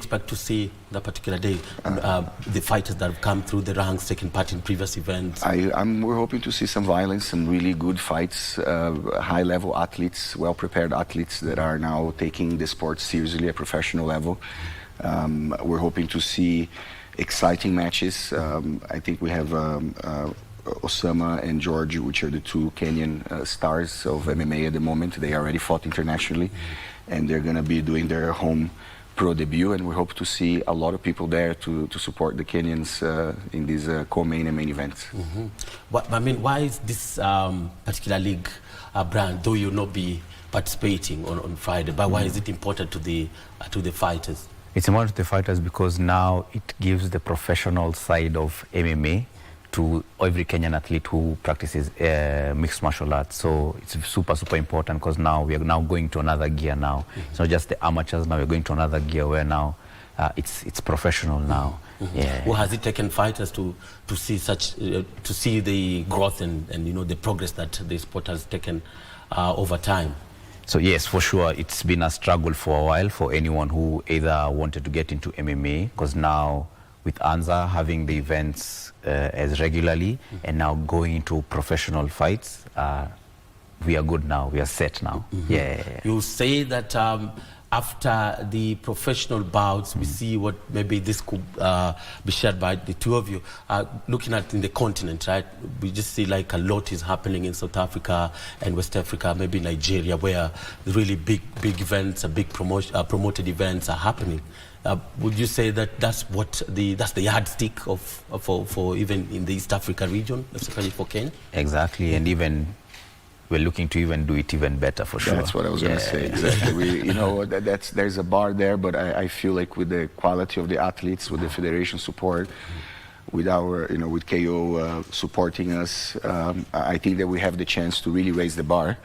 expect to see that particular day the fighters that have come through the ranks, taking part in previous events? We're hoping to see some violence, some really good fights, high-level athletes, well-prepared athletes that are now taking the sport seriously at professional level. We're hoping to see exciting matches. I think we have Osama and George, which are the two Kenyan stars of MMA at the moment. They already fought internationally, and they're going to be doing their home pro debut, and we hope to see a lot of people there to support the Kenyans in these co-main and main events. I mean, why is this particular league brand, though you'll not be participating on Friday, but why is it important to the fighters? It's important to the fighters because now it gives the professional side of MMA to every Kenyan athlete who practices mixed martial arts. So it's super, super important because now we are now going to another gear now. It's not just the amateurs, now we're going to another gear where now it's professional now. Yeah. Well, has it taken fighters to see such, to see the growth and you know, the progress that the sport has taken over time? So yes, for sure, it's been a struggle for a while for anyone who either wanted to get into MMA, because now with Anza having the events as regularly and now going into professional fights, we are good now, we are set now. Yeah. You say that after the professional bouts, we see what maybe this could be shared by the two of you. Looking at in the continent, right? We just see like a lot is happening in South Africa and West Africa, maybe Nigeria, where the really big events, big promoted events are happening. Would you say that that's the yardstick for even in the East Africa region, especially for Kenya? Exactly, and even we're looking to even do it even better for sure. That's what I was going to say. Exactly. You know, there's a bar there, but I feel like with the quality of the athletes, with the federation support, with our, you know, with KO supporting us, I think that we have the chance to really raise the bar.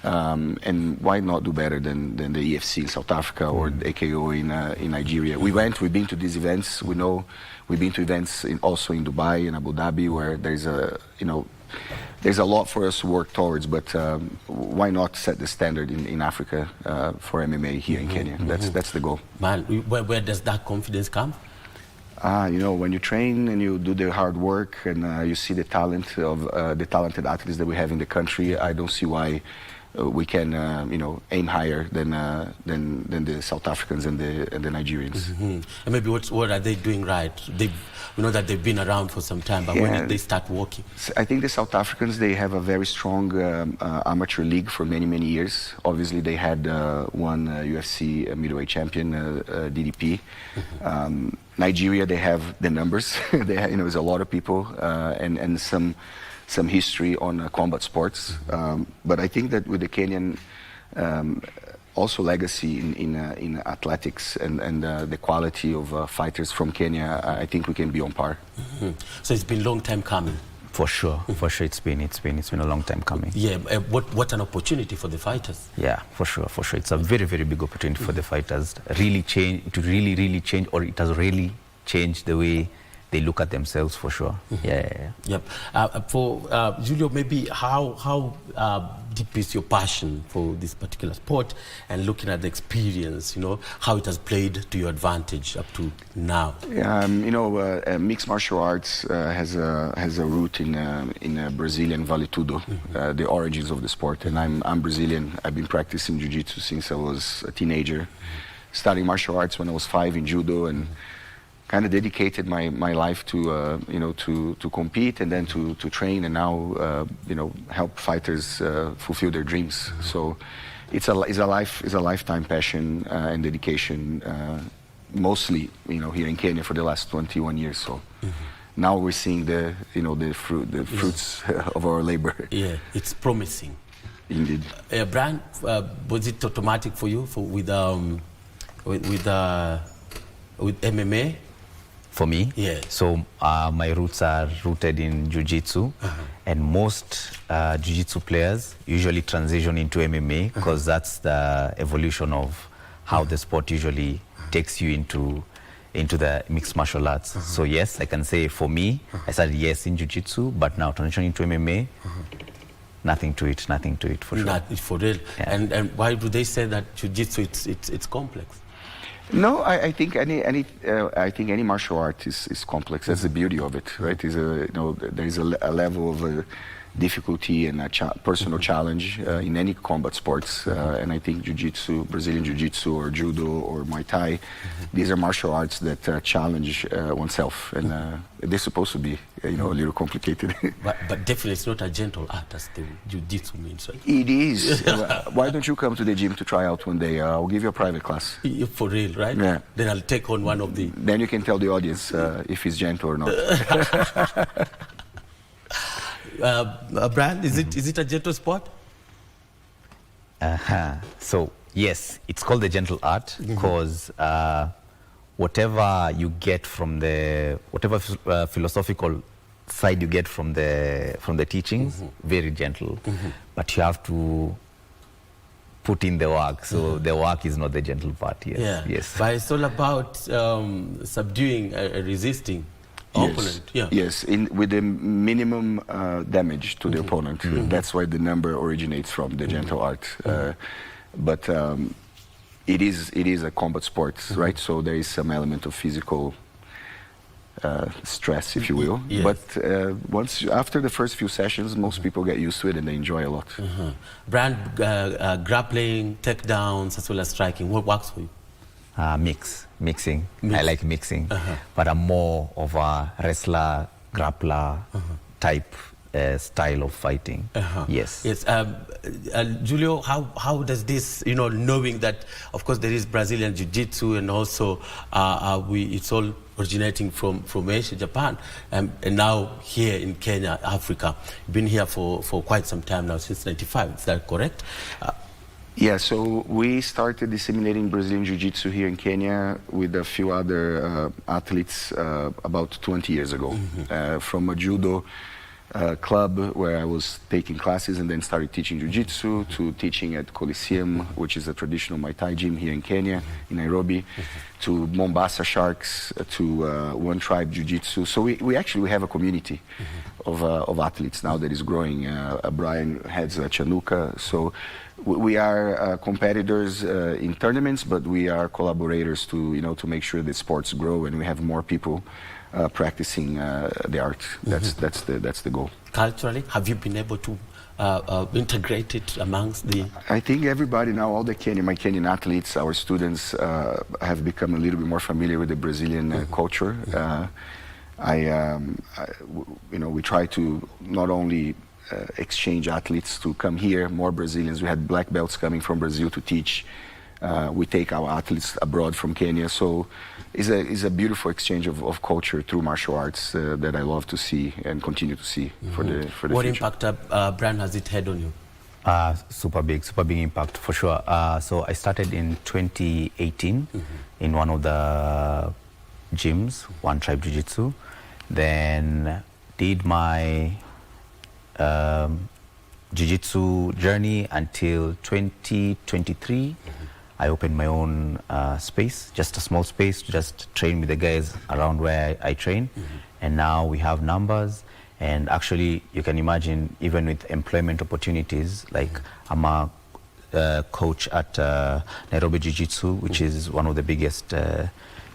And why not do better than the EFC in South Africa or the AKO in Nigeria? We've been to these events. We know we've been to events also in Dubai and Abu Dhabi, where there's there's a lot for us to work towards, but why not set the standard in Africa for MMA here in Kenya? That's the goal. Man, where does that confidence come? You know, when you train and you do the hard work and you see the talent of the talented athletes that we have in the country, I don't see why we can, you know, aim higher than the South Africans and the Nigerians. And maybe what are they doing right? We know that they've been around for some time, but when did they start working? I think the South Africans, they have a very strong amateur league for many years. Obviously, they had one UFC middleweight champion, DDP. Nigeria, they have the numbers. They have, you know, there's a lot of people and some history on combat sports. But I think that with the Kenyan also legacy in athletics and the quality of fighters from Kenya, I think we can be on par. So it's been a long time coming. For sure, it's been a long time coming. Yeah, what an opportunity for the fighters. Yeah, for sure. It's a very big opportunity for the fighters. Really change, or it has really changed the way they look at themselves, for sure. Yep. For Julio, maybe how deep is your passion for this particular sport, and looking at the experience, you know, how it has played to your advantage up to now? Yeah, you know, mixed martial arts has a root in Brazilian Vale Tudo, the origins of the sport. And I'm Brazilian. I've been practicing jiu-jitsu since I was a teenager, studying martial arts when I was 5 in judo, and kind of dedicated my life to you know, to compete and then to train, and now you know, help fighters fulfill their dreams. So it's a lifetime passion and dedication, mostly, you know, here in Kenya for the last 21 years. So now we're seeing the fruits of our labor. Yeah, it's promising. Indeed. Brian, was it automatic for you with MMA? For me? Yeah. So my roots are rooted in jiu-jitsu, and most jiu-jitsu players usually transition into MMA because that's the evolution of how the sport usually takes you into the mixed martial arts. So yes, I can say for me, I started in jiu-jitsu, but now transitioning into MMA, nothing to it for sure. Not for real. Yeah. And why do they say that jiu-jitsu it's complex? No, I think any martial art is complex. That's the beauty of it, right? There is a level of difficulty and a personal challenge in any combat sports, and I think jiu-jitsu, Brazilian jiu-jitsu or judo or Muay Thai, these are martial arts that challenge oneself, and they're supposed to be, a little complicated. But definitely it's not a gentle art, as the jiu-jitsu means, right? It is. Why don't you come to the gym to try out one day? I'll give you a private class. For real, right? Yeah. Then I'll take on one of the... Then you can tell the audience if it's gentle or not. Brian, is it a gentle sport? So yes, it's called the gentle art because whatever you get from whatever philosophical side you get from the teachings, very gentle, but you have to put in the work. So the work is not the gentle part. Yes. Yeah. Yes. But it's all about subduing, resisting. Opponent, yeah. Yes, with the minimum damage to the opponent. That's why the number originates from the gentle art. But it is a combat sport, right? So there is some element of physical stress, if you will. Yes. But after the first few sessions, most people get used to it and they enjoy a lot. Brian, grappling, takedowns, as well as striking, what works for you? Mixing. I like mixing, but I'm more of a wrestler, grappler type style of fighting. Yes. Yes. Julio, how does this, knowing that, of course, there is Brazilian Jiu-Jitsu and also it's all originating from Asia, Japan, and now here in Kenya, Africa. You've been here for quite some time now, since '95. Is that correct? Yeah, so we started disseminating Brazilian Jiu-Jitsu here in Kenya with a few other athletes about 20 years ago. From a judo club where I was taking classes and then started teaching Jiu-Jitsu, to teaching at Coliseum, which is a traditional Muay Thai gym here in Kenya, in Nairobi, to Mombasa Sharks, to One Tribe Jiu-Jitsu. So we actually have a community of athletes now that is growing. Brian heads Chanuka. So we are competitors in tournaments, but we are collaborators to make sure the sports grow and we have more people practicing the art. That's the goal. Culturally, have you been able to integrate it amongst the... I think everybody now, all my Kenyan athletes, our students have become a little bit more familiar with the Brazilian culture. We try to not only exchange athletes to come here, more Brazilians. We had black belts coming from Brazil to teach. We take our athletes abroad from Kenya. So it's a beautiful exchange of culture through martial arts that I love to see and continue to see for the future. What impact, Brian, has it had on you? Super big impact for sure. So I started in 2018 in one of the gyms, One Tribe Jiu-Jitsu. Then did my Jiu-Jitsu journey until 2023. I opened my own space, just a small space, to just train with the guys around where I train. And now we have numbers. And actually, you can imagine, even with employment opportunities, like I'm a coach at Nairobi Jiu-Jitsu, which is one of the biggest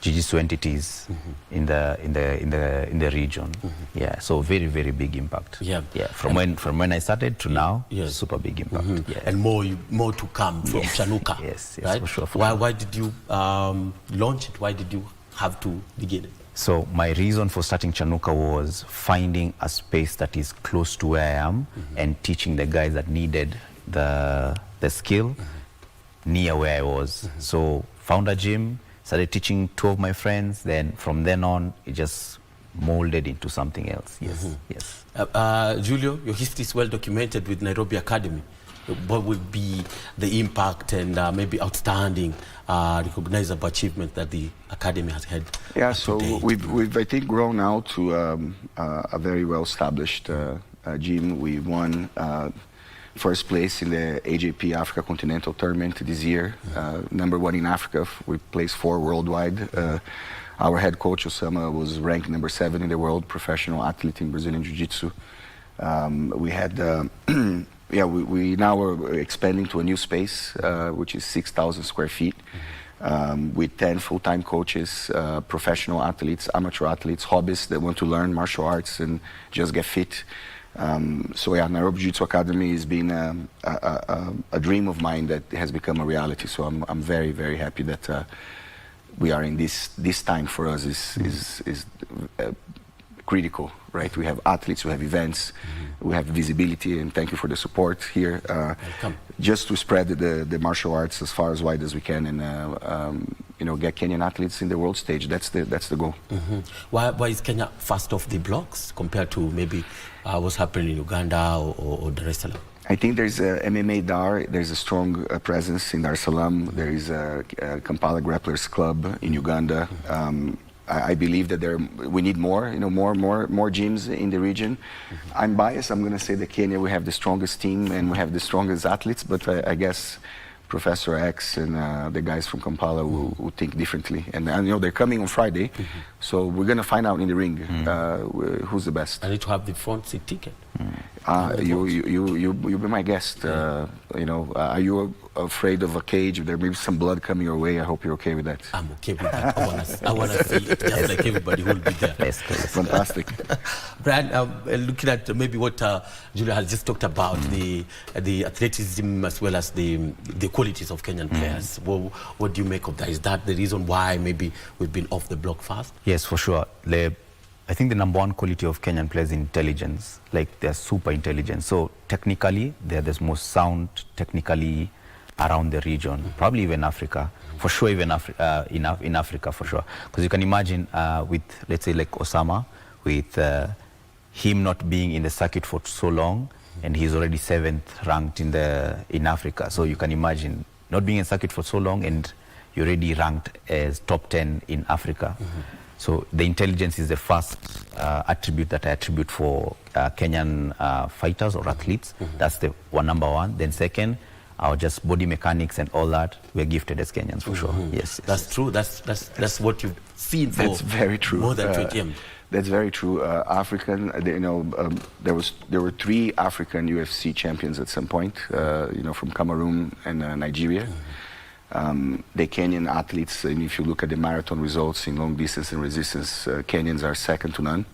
Jiu-Jitsu entities in the region. Yeah, so very big impact. Yeah. From when I started to now, super big impact. Yeah. And more to come from Chanuka. Yes, right? For sure. Why did you launch it? Why did you have to begin it? So my reason for starting Chanuka was finding a space that is close to where I am and teaching the guys that needed the skill near where I was. So found a gym, started teaching 2 of my friends. Then from then on, it just molded into something else. Yes. Julio, your history is well documented with Nairobi Academy. What would be the impact and maybe outstanding recognizable achievement that the Academy has had? Yeah, so we've I think grown now to a very well established gym. We won first place in the AJP Africa Continental Tournament this year, #1 in Africa. We placed 4 worldwide. Our head coach Osama was ranked #7 in the world professional athlete in Brazilian Jiu-Jitsu. We had we now are expanding to a new space, which is 6,000 square feet. with 10 full-time coaches, professional athletes, amateur athletes, hobbyists that want to learn martial arts and just get fit. So yeah, Nairobi Jiu-Jitsu Academy has been a dream of mine that has become a reality. So I'm very, very happy that we are in this time for us is critical, right? We have athletes, we have events, we have visibility, and thank you for the support here. Just to spread the martial arts as far as wide as we can, and you know, get Kenyan athletes in the world stage. That's the goal. Why is Kenya first off the blocks compared to maybe what's happening in Uganda or Dar es Salaam? I think there's a MMA Dar, there's a strong presence in Dar es Salaam. There is a Kampala Grapplers Club in Uganda. I believe that we need more, you know, more gyms in the region. I'm biased. I'm going to say that Kenya, we have the strongest team and we have the strongest athletes, but I guess Professor X and the guys from Kampala will think differently. And you know, they're coming on Friday, so we're going to find out in the ring who's the best. I need to have the front seat ticket. You'll be my guest. You know, are you afraid of a cage? There may be some blood coming your way. I hope you're okay with that. I'm okay with that. I want to see it, just like everybody who will be there. Yes, please. Fantastic. Brian, looking at maybe what Julia has just talked about, the athleticism as well as the qualities of Kenyan players. What do you make of that? Is that the reason why maybe we've been off the block fast? Yes, for sure. I think the number one quality of Kenyan players is intelligence. Like, they're super intelligent. So technically, they're the most sound technically around the region, probably even Africa. For sure, even in Africa, for sure. Because you can imagine with, let's say, like Osama, with him not being in the circuit for so long, and he's already 7th ranked in Africa. So you can imagine not being in circuit for so long, and you're already ranked as top 10 in Africa. So the intelligence is the first attribute that I attribute for Kenyan fighters or athletes. That's the number one. Then second, our just body mechanics and all that, we're gifted as Kenyans for sure. Yes, that's true. That's what you've seen for that's very true. More than 20 years. That's very true. African, you know, there were 3 African UFC champions at some point, you know, from Cameroon and Nigeria. The Kenyan athletes, and if you look at the marathon results in long distance and resistance, Kenyans are second to none.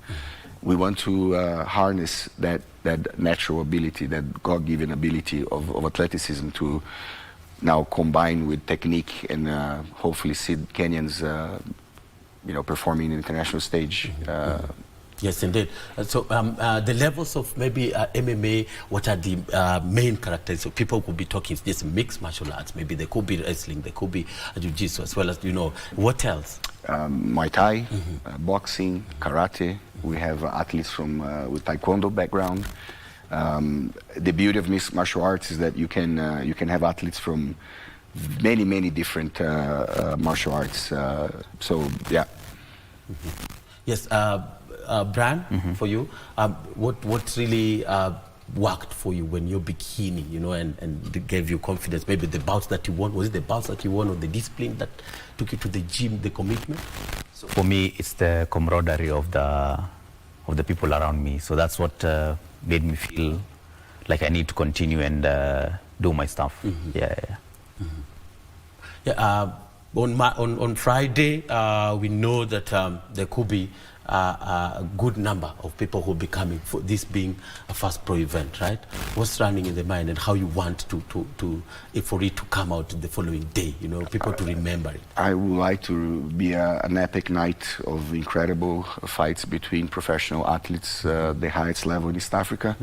We want to harness that natural ability, that God-given ability of athleticism to now combine with technique and hopefully see Kenyans, you know, performing in the international stage. Yes, indeed. So the levels of maybe MMA, what are the main characteristics? So people could be talking just mixed martial arts. Maybe they could be wrestling, they could be jiu-jitsu, as well as, you know, what else? Muay Thai, boxing, karate. We have athletes from with Taekwondo background. The beauty of mixed martial arts is that you can have athletes from many different martial arts. So yeah. Yes. Brian, for you, what really worked for you when you're beginning, you know, and gave you confidence? Maybe the bouts that you won, was it the bouts that you won, or the discipline that took you to the gym, the commitment? So for me, it's the camaraderie of the people around me. So that's what made me feel like I need to continue and do my stuff. On Friday, we know that there could be a good number of people who will be coming, for this being a first pro event, right? What's running in the mind, and how you want for it to come out the following day, you know, people to remember it? I would like to be an epic night of incredible fights between professional athletes, the highest level in East Africa.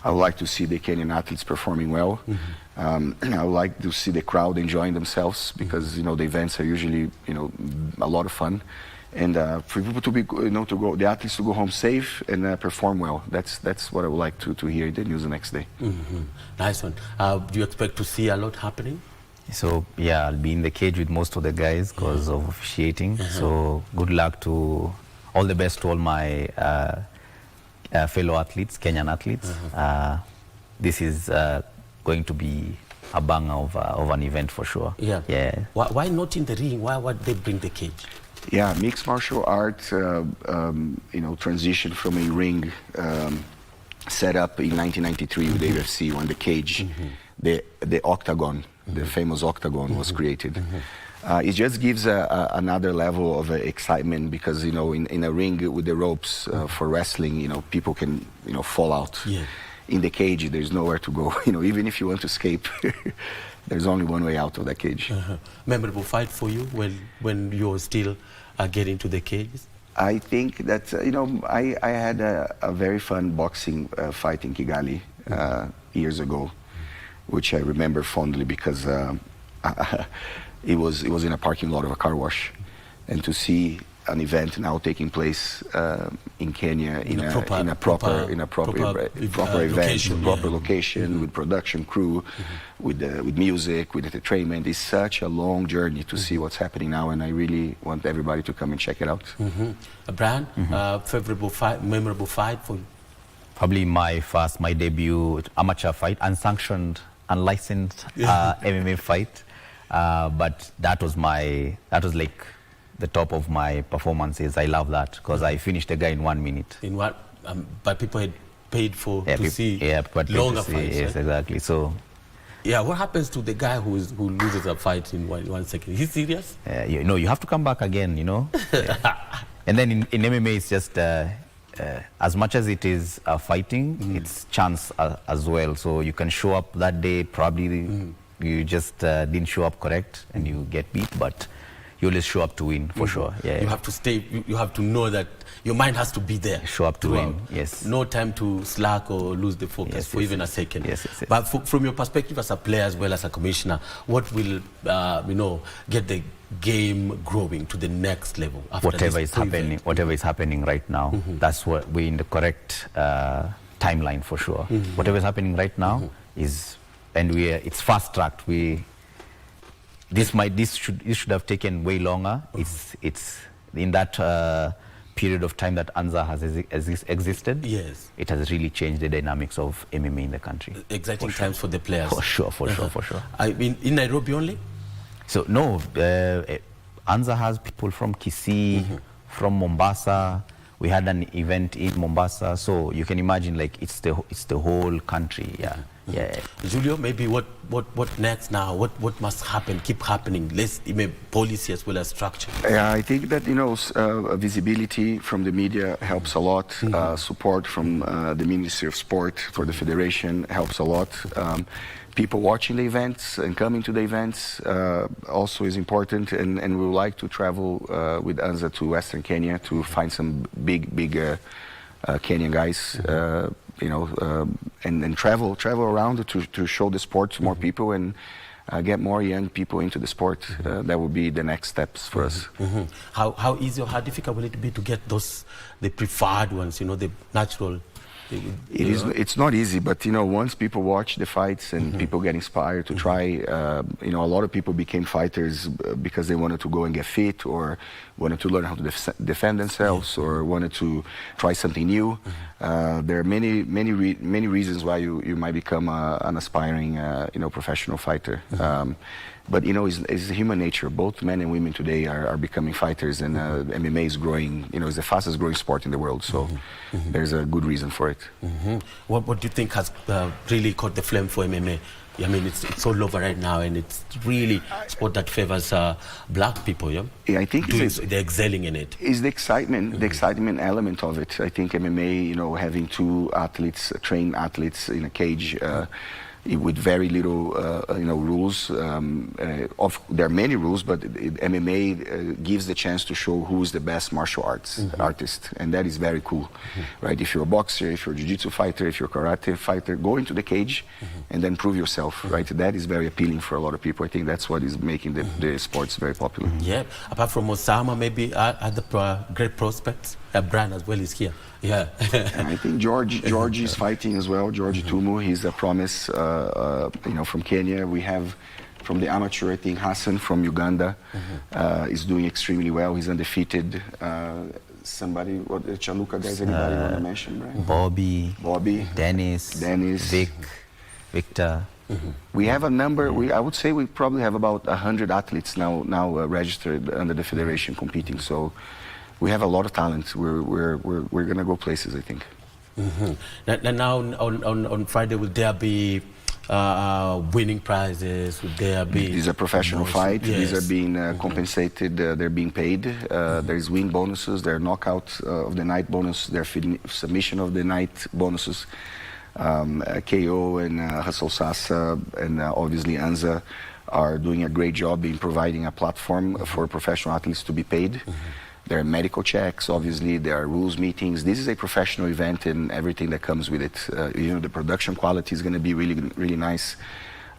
I would like to see the Kenyan athletes performing well. I would like to see the crowd enjoying themselves, because, you know, the events are usually, you know, a lot of fun. And for people to be, you know, the athletes to go home safe and perform well. That's what I would like to hear in the news the next day. Nice one. Do you expect to see a lot happening? So yeah, I'll be in the cage with most of the guys because of officiating. So good luck to all the best to all my fellow athletes, Kenyan athletes. This is going to be a banger of an event for sure. Yeah. Why not in the ring? Why would they bring the cage? Yeah, mixed martial arts, you know, transition from a ring set up in 1993 with the UFC when the cage, the octagon, the famous octagon was created. It just gives another level of excitement because, you know, in a ring with the ropes for wrestling, you know, people can, you know, fall out. Yeah. In the cage, there's nowhere to go. You know, even if you want to escape, there's only one way out of that cage. Memorable fight for you when you're still getting to the cages? I think that, you know, I had a very fun boxing fight in Kigali years ago, which I remember fondly because it was in a parking lot of a car wash. And to see an event now taking place in Kenya in a proper event, proper location, with production crew, with music, with entertainment. It's such a long journey to see what's happening now, and I really want everybody to come and check it out. Brian, favorable fight, memorable fight for you? Probably my debut amateur fight, unsanctioned, unlicensed MMA fight. But that was like the top of my performances. I love that because I finished the guy in 1 minute. In what? But people had paid to see longer fights. Yes, right? exactly. So. Yeah, what happens to the guy who loses a fight in one second? Is he serious? You know, you have to come back again, you know. And then in MMA, it's just as much as it is fighting, it's chance as well. So you can show up that day, probably you just didn't show up correct and you get beat, but you always show up to win, for sure. Yeah. You have to stay, you have to know that your mind has to be there. Show up to win, yes. No time to slack or lose the focus for even a second. Yes. But from your perspective as a player as well as a commissioner, what will, you know, get the game growing to the next level? Whatever is happening right now, that's what we're in the correct timeline, for sure. Whatever is happening right now is, and it's fast-tracked. This should have taken way longer. It's in that period of time that ANZA has existed. Yes, it has really changed the dynamics of MMA in the country. Exciting times for the players. For sure. I mean, in Nairobi only? So no, ANZA has people from Kisii, from Mombasa. We had an event in Mombasa, so you can imagine, like, it's the whole country. Yeah. Julio, maybe what next now? What must happen? Keep happening. Less policy as well as structure. Yeah, I think that, you know, visibility from the media helps a lot. Support from the Ministry of Sport for the federation helps a lot. People watching the events and coming to the events also is important, and we would like to travel with ANZA to Western Kenya to find some big Kenyan guys, you know, and travel around to show the sport to more people and get more young people into the sport. That would be the next steps for us. How easy or how difficult will it be to get the preferred ones, you know, the natural? It's not easy, but, you know, once people watch the fights and people get inspired to try, you know, a lot of people became fighters because they wanted to go and get fit, or wanted to learn how to defend themselves, or wanted to try something new. There are many reasons why you might become an aspiring, you know, professional fighter. But, you know, it's human nature. Both men and women today are becoming fighters, and MMA is growing. You know, it's the fastest growing sport in the world. So there's a good reason for it. What do you think has really caught the flame for MMA? I mean, it's all over right now, and it's really a sport that favors black people. Yeah, I think they're excelling in it. It's the excitement, the excitement element of it. I think MMA, you know, having two athletes, trained athletes in a cage. With very little, you know, rules. There are many rules, but MMA gives the chance to show who is the best martial arts artist, and that is very cool, right? If you're a boxer, if you're a jiu-jitsu fighter, if you're a karate fighter, go into the cage and then prove yourself, right? That is very appealing for a lot of people. I think that's what is making the sports very popular. Yeah, apart from Osama, maybe other great prospects. Brian as well is here. Yeah. I think George is fighting as well. George Okumu, he's a promise, you know, from Kenya. We have from the amateur, I think Hassan from Uganda is doing extremely well. He's undefeated. Somebody, what the Chaluka guys, anybody want to mention, Brian? Bobby, Dennis, Victor. We have a number. I would say we probably have about 100 athletes now registered under the federation competing. So we have a lot of talent. We're going to go places, I think. Now on Friday, will there be winning prizes? Would there be? These are professional fights. Yes. These are being compensated. They're being paid. There's win bonuses. There are knockout of the night bonus. There are submission of the night bonuses. KO and Hassel Sasa and obviously Anza are doing a great job in providing a platform for professional athletes to be paid. There are medical checks, obviously, there are rules meetings. This is a professional event and everything that comes with it. You know, the production quality is going to be really, really nice.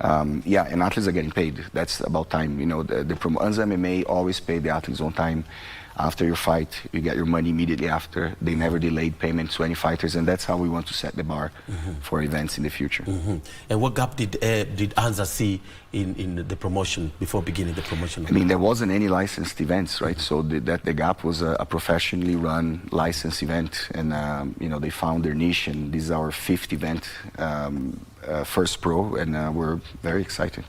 Yeah, and athletes are getting paid. That's about time. You know, Anza MMA always pay the athletes on time. After your fight, you get your money immediately after. They never delayed payment to any fighters, and that's how we want to set the bar for events in the future. And what gap did Anza see in the promotion before beginning the promotion? I mean, there wasn't any licensed events, right? So the gap was a professionally run licensed event, and you know, they found their niche, and this is our 5th event, first pro, and we're very excited.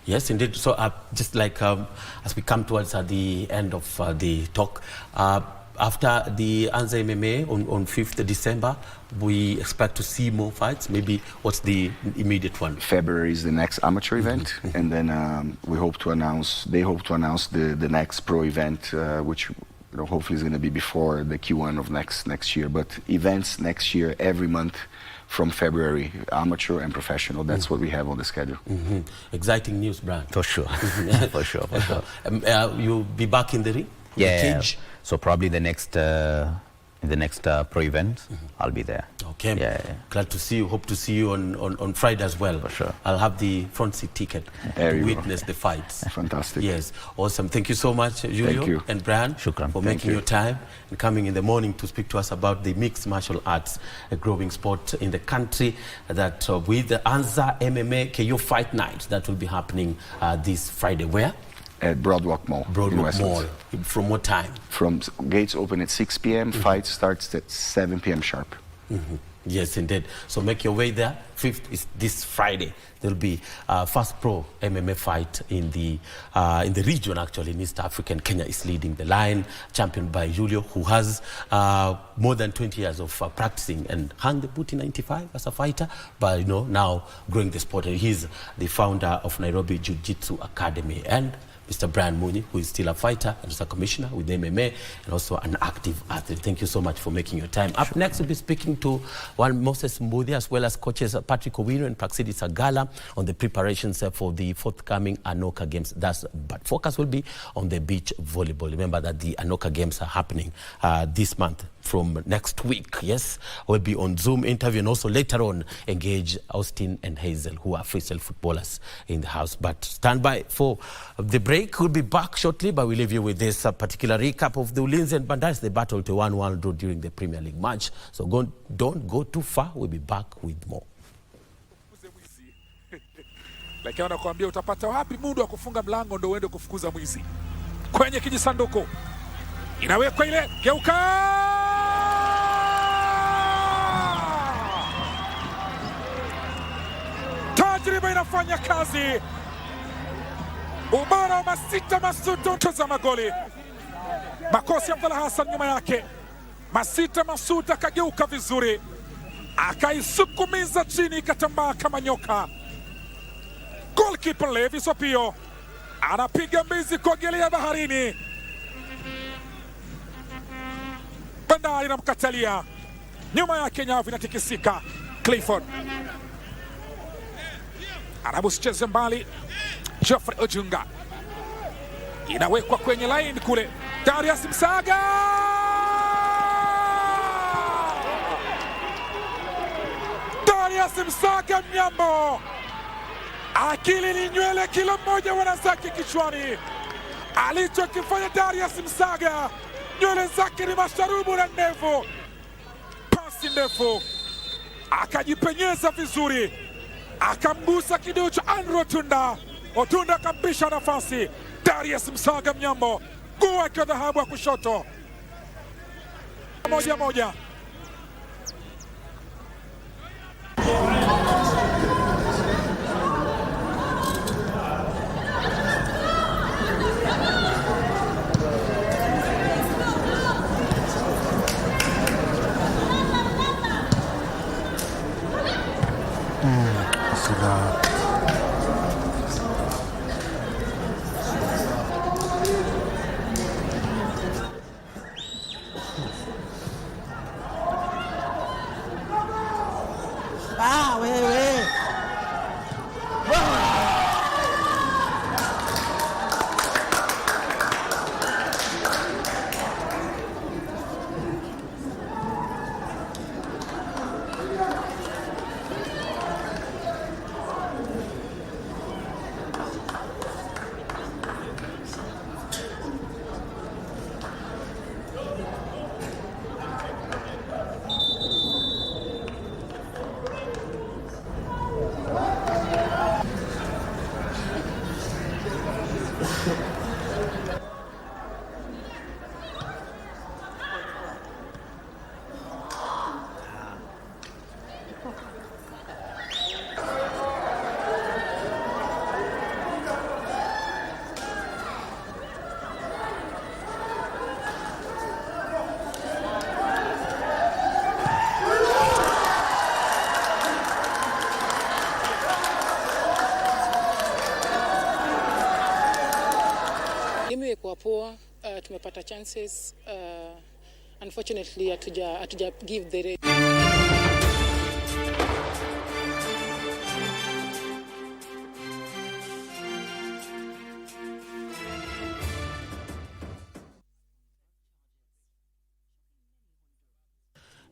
Yes, indeed. So just like as we come towards the end of the talk, after the Anza MMA on 5th December, we expect to see more fights. Maybe what's the immediate one? February is the next amateur event, and then we hope to announce. They hope to announce the next pro event, which, you know, hopefully is going to be before the Q1 of next year. But events next year, every month from February, amateur and professional. That's what we have on the schedule. Exciting news, Brian. For sure, for sure, for sure. You'll be back in the ring? Yeah. The cage? So probably the next pro event, I'll be there. Okay. Yeah. Glad to see you. Hope to see you on Friday as well. For sure. I'll have the front seat ticket to witness the fights. Fantastic. Yes. Awesome. Thank you so much, Julio. Thank you. And Brian, Shukran. for Thank making you. your time and coming in the morning to speak to us about the mixed martial arts, a growing sport in the country, that with the Anza MMA KO Fight Night that will be happening this Friday. Where? At Broadwalk Mall. in Broadwalk Westlands. Mall. From what time? From gates open at 6 p.m. Fight starts at 7 p.m. sharp. Yes, indeed. So make your way there. 5th is this Friday. There'll be first pro MMA fight in the region, actually, in East Africa. And Kenya is leading the line, championed by Julio, who has more than 20 years of practicing and hung the boot in 95 as a fighter, but, you know, now growing the sport. And he's the founder of Nairobi Jiu-Jitsu Academy. And Mr. Brian Muni, who is still a fighter and is a commissioner with MMA and also an active athlete. Thank you so much for making your time. Up next, we'll be speaking to one Moses Mbudi, as well as coaches Patrick Owino and Praxidi Sagala on the preparations for the forthcoming Anoka Games. But focus will be on the beach volleyball. Remember that the Anoka Games are happening this month. From next week, yes, we'll be on Zoom interview and also later on engage Austin and Hazel, who are freestyle footballers in the house. But stand by for the break. We'll be back shortly, but we'll leave you with this particular recap of the Ulinzi and Bandaris, the battle to 1-1 draw during the Premier League match. So don't go too far. We'll be back with more. Lakini wanakuambia utapata wapi muda wa kufunga mlango ndio uende kufukuza mwizi. Kwenye kijisanduku inawekwa ile, geuka! Tajriba inafanya kazi. Ubara wa Masita Masuta utazama goli. Makosi ya Abdalla Hassan nyuma yake. Masita Masuta kageuka vizuri, akaisukumiza chini, ikatambaa kama nyoka. Goalkeeper Levi Sopio anapiga mbizi kuogelea baharini. Bandari inamkatalia, nyuma yake nyavu inatikisika. Clifford anabusicheze mbali. Geoffrey Ojunga inawekwa kwenye line kule. Darius Msaga, Darius Msaga Mnyambo, akili ni nywele, kila mmoja wanazake kichwani. Alichokifanya Darius Msaga, nywele zake ni masharubu na ndefu, pasi ndefu, akajipenyeza vizuri, akamgusa kideu cha Andrew Otunda. Otunda akampisha nafasi. Darius Msaga Mnyambo, guu akiwa dhahabu wa kushoto. 1-1. poa, tumepata chances. Unfortunately, hatuja give the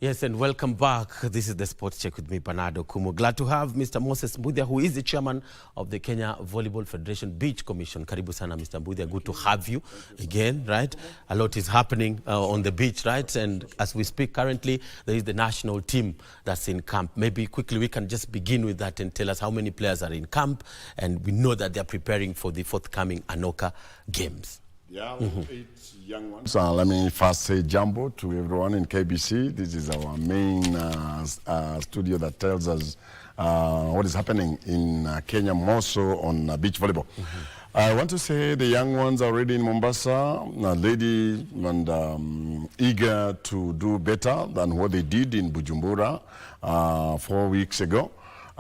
Yes, and welcome back. This is the Sports Check with me, Bernardo Okumu. Glad to have Mr. Moses Mbuthia, who is the chairman of the Kenya Volleyball Federation Beach Commission. Karibu sana, Mr. Mbuthia. Good to have you again, right? A lot is happening on the beach, right? And as we speak currently, there is the national team that's in camp. Maybe quickly we can just begin with that and tell us how many players are in camp. And we know that they're preparing for the forthcoming Anoka Games. Yeah, 8 young ones. Let me first say jumbo to everyone in KBC. This is our main studio that tells us what is happening in Kenya, more so on beach volleyball. I want to say the young ones are already in Mombasa, ready and eager to do better than what they did in Bujumbura 4 weeks ago.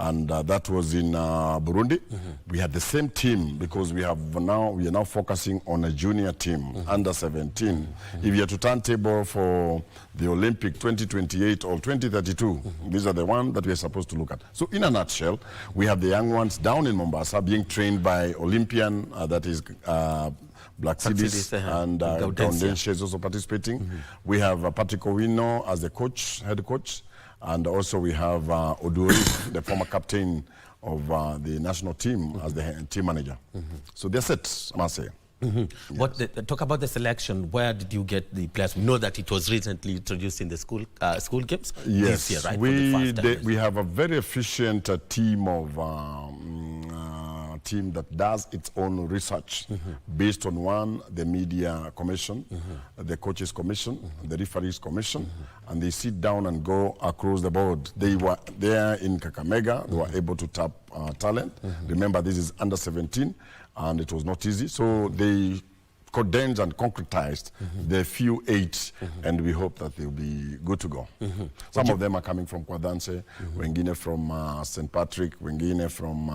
And that was in Burundi. We had the same team because we are now focusing on a junior team, under 17. If you are to turntable for the Olympic 2028 or 2032, these are the ones that we are supposed to look at. So in a nutshell, we have the young ones down in Mombasa being trained by Olympian, that is Black Cities, and Gaudensia is also participating. We have Patrick Owino as the coach, head coach. And also we have Oduri, the former captain of the national team, as the team manager. So they're set, I must say. Yes. Talk about the selection. Where did you get the players? We know that it was recently introduced in the school games. Yes, this year, right? we have a very efficient team of team that does its own research based on one, the media commission, the coaches commission, the referees commission, and they sit down and go across the board. They were there in Kakamega. They were able to tap talent. Remember, this is under 17, and it was not easy. So they condensed and concretized the few 8, and we hope that they'll be good to go. Some of them are coming from Kwadanse, wengine from St. Patrick, wengine from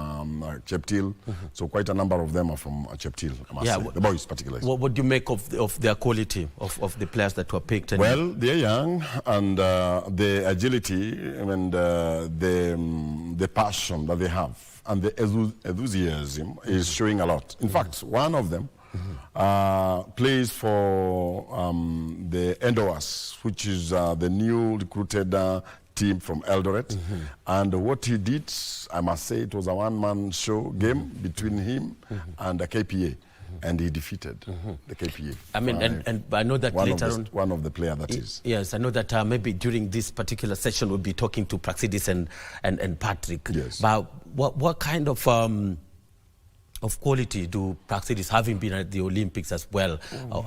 Cheptil. So quite a number of them are from Cheptil, I must say. The boys particularly. What do you make of their quality, of the players that were picked? Well, they're young, and the agility and the passion that they have and the enthusiasm is showing a lot. In fact, one of them plays for the Endoas, which is the new recruited team from Eldoret. And what he did, I must say, it was a one-man show game between him and the KPA. And he defeated the KPA. I mean, and I know that later on... One of the players that is. Yes, I know that maybe during this particular session we'll be talking to Praxidis and Patrick. Yes. But what kind of quality do Praxidis, having been at the Olympics as well,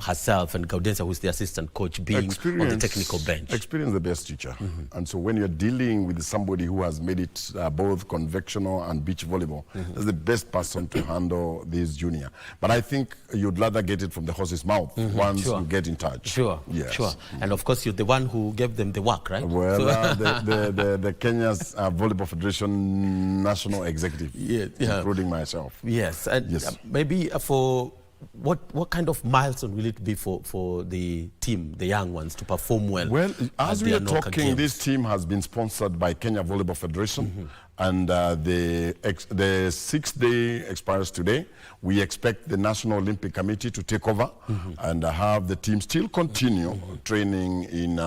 herself, and Gaudensia, who's the assistant coach, being on the technical bench? Experience the best teacher. And so when you're dealing with somebody who has made it both conventional and beach volleyball, that's the best person to handle this junior. But I think you'd rather get it from the horse's mouth once you get in touch. Sure, yes. Sure. And of course, you're the one who gave them the work, right? Well, the Kenya's Volleyball Federation National Executive, including myself. Yes. And maybe for what kind of milestone will it be for the team, the young ones, to perform well? Well, as we are talking, this team has been sponsored by Kenya Volleyball Federation, and the 6th day expires today. We expect the National Olympic Committee to take over and have the team still continue training in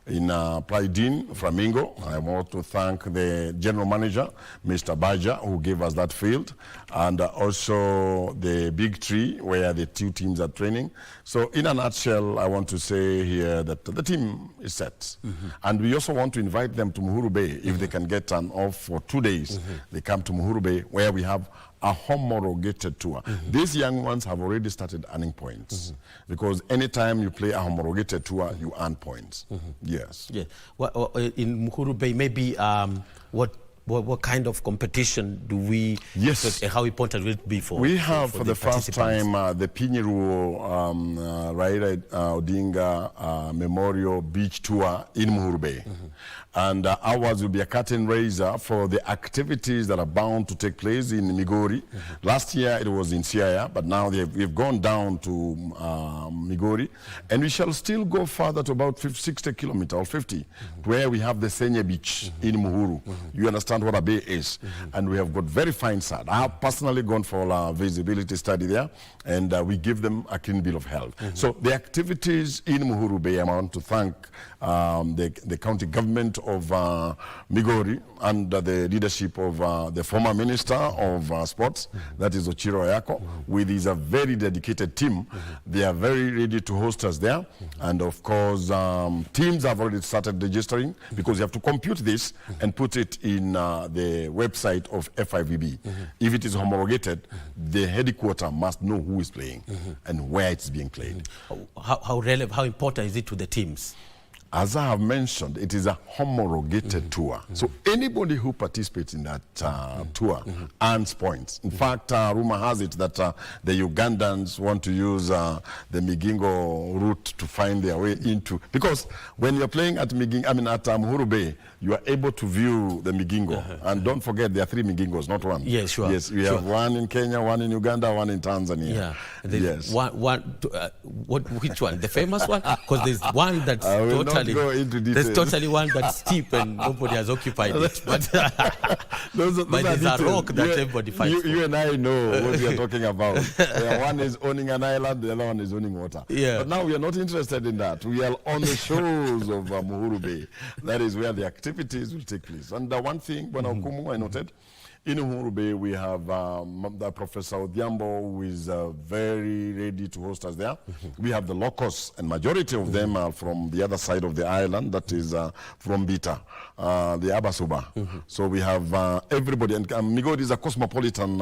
Plaidin, Flamingo. I want to thank the general manager, Mr. Baja, who gave us that field, and also the Big Tree, where the 2 teams are training. So in a nutshell, I want to say here that the team is set. And we also want to invite them to Muhuru Bay. If they can get an off for 2 days, they come to Muhuru Bay, where we have a homologated tour. These young ones have already started earning points, because anytime you play a homologated tour, you earn points. Yes. Yeah. Well, in Muhuru Bay, maybe what what kind of competition do we? Yes. expect, how important will it be for? We have for the first participants? time the Pinyiru Raila Odinga Memorial Beach Tour in Muhuru Bay. And ours will be a curtain raiser for the activities that are bound to take place in Migori. Last year it was in Siaya, but now we've gone down to Migori. And we shall still go further to about 60 kilometers or 50, where we have the Senye Beach in Muhuru. You understand what a bay is. And we have got very fine sand. I have personally gone for a visibility study there, and we give them a clean bill of health. So the activities in Muhuru Bay, I want to thank the county government of Migori under the leadership of the former minister of sports, that is Ochiro Ayako, with his very dedicated team. They are very ready to host us there. And of course, teams have already started registering, because you have to compute this and put it in the website of FIVB. If it is homologated, the headquarter must know who is playing and where it's being played. How relevant, how important is it to the teams? As I have mentioned, it is a homologated tour. So anybody who participates in that tour earns points. In fact, rumor has it that the Ugandans want to use the Migingo route to find their way into, because when you're playing at Muhuru Bay, you are able to view the Migingo. And don't forget, there are 3 Migingos, not one. Yes, sure. Yes, we have one in Kenya, one in Uganda, one in Tanzania. Yeah. Yes. Which one? The famous one? Because there's one that's there's totally one that's steep and nobody has occupied it. But, those but there's a rock that everybody fights for. You and I know what we are talking about. One is owning an island, the other one is owning water. Yeah. But now we are not interested in that. We are on the shores of Muhuru Bay. That is where the activities will take place. And one thing, when Okumu, I noted, in Muhuru Bay, we have the Professor Odhiambo, who is very ready to host us there. We have the locals, and majority of them are from the other side of the island, that is from Bita, the Abasuba. So we have everybody, and Migori is a cosmopolitan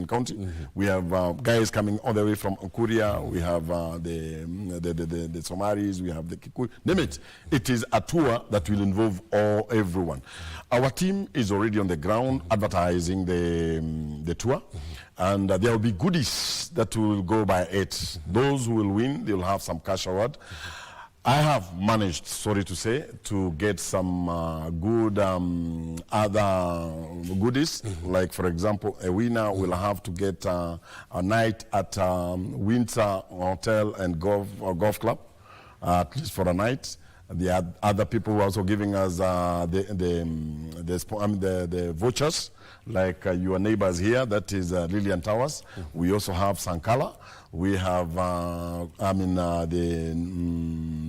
county. We have guys coming all the way from Okuria. We have the Somalis. We have the Kikuyu. Name it. It is a tour that will involve everyone. Our team is already on the ground advertising the tour, and there will be goodies that will go by it. Those who will win, they will have some cash award. I have managed, sorry to say, to get some good other goodies. Like, for example, a winner will have to get a night at Windsor Hotel and Golf Club, at least for a night. The other people who are also giving us the vouchers, like your neighbors here, that is Lillian Towers. We also have Sankala. We have,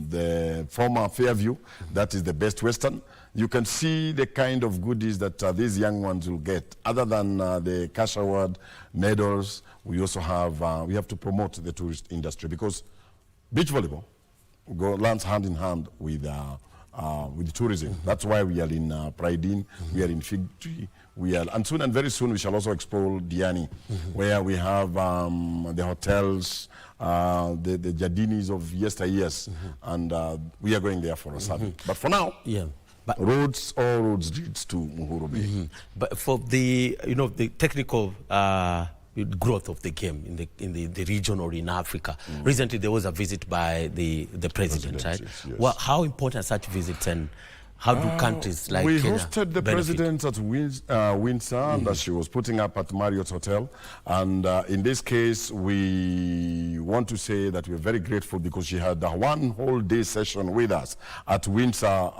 the former Fairview, that is the Best Western. You can see the kind of goodies that these young ones will get. Other than the cash award, medals, we also have, we have to promote the tourist industry, because beach volleyball lands hand in hand with tourism. That's why we are in Pride Inn, we are in Fig Tree, and soon and very soon we shall also explore Diani, where we have the hotels, the Jardinis of yesteryears, and we are going there for a survey. But for now, all roads leads to Muhuru Bay. But for the the technical growth of the game in the region or in Africa. Recently there was a visit by the president, right? Yes. Well, how important are such visits, and how do countries like we Kenya hosted the benefit? president at Windsor, and she was putting up at Marriott Hotel. And in this case, we want to say that we're very grateful, because she had a one whole day session with us at Windsor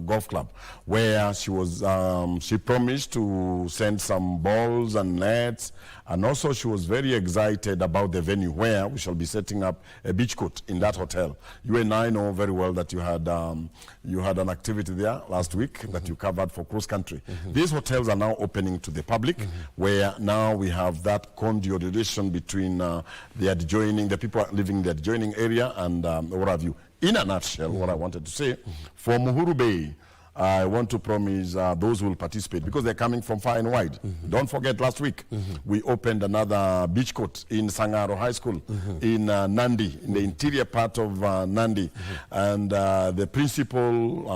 Golf Club, where she was she promised to send some balls and nets. And also she was very excited about the venue, where we shall be setting up a beach court in that hotel. You and I know very well that you had an activity there last week that you covered for cross country. These hotels are now opening to the public, where now we have that conduit between the people living in the adjoining area and what have you. In a nutshell, what I wanted to say, for Muhuru Bay, I want to promise those who will participate, because they're coming from far and wide. Don't forget, last week we opened another beach court in Sangaro High School in Nandi, in the interior part of Nandi. And the principal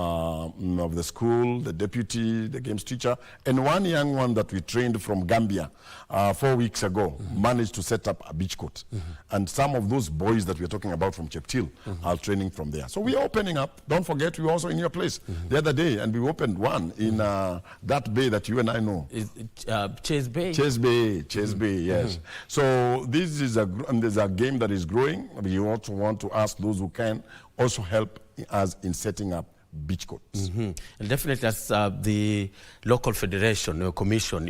of the school, the deputy, the games teacher, and one young one that we trained from Gambia 4 weeks ago managed to set up a beach court. And some of those boys that we're talking about from Cheptil are training from there. So we are opening up. Don't forget, we were also in your place the other day, and we opened one in that bay that you and I know. Chase Bay. Chase Bay, yes. So this is there's a game that is growing. We also want to ask those who can also help us in setting up beach courts. And definitely, as the local federation or commission,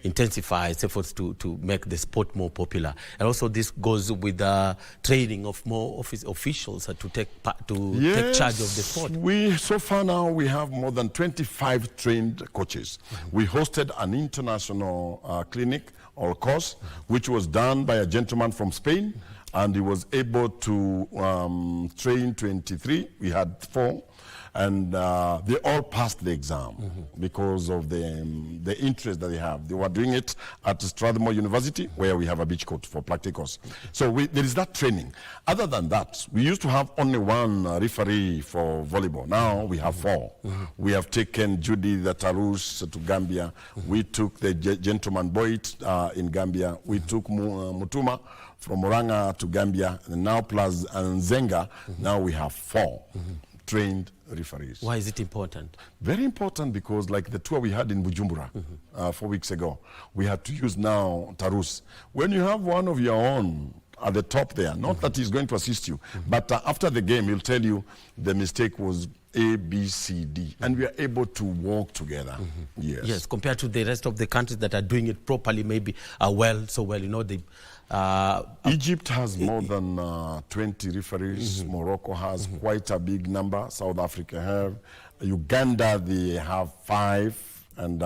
intensifies efforts to make the sport more popular, and also this goes with the training of more officials to take charge of the sport. So far now we have more than 25 trained coaches. We hosted an international clinic or course, which was done by a gentleman from Spain. And he was able to train 23. We had 4, and they all passed the exam because of the interest that they have. They were doing it at Strathmore University, where we have a beach court for practicals. So there is that training. Other than that, we used to have only 1 referee for volleyball. Now we have 4. We have taken Judy the Tarus to Gambia. We took the gentleman Boyd in Gambia. We took Mutuma from Moranga to Gambia, and now plus Nzenga. Now we have 4 trained referees. Why is it important? Very important, because like the tour we had in Bujumbura 4 weeks ago, we had to use now Tarus. When you have one of your own at the top there, not that he's going to assist you, but after the game he'll tell you the mistake was A, B, C, D, and we are able to work together. Yes, compared to the rest of the countries that are doing it properly, maybe so well, they Egypt has more than 20 referees. Morocco has quite a big number. South Africa have. Uganda, they have 5. And,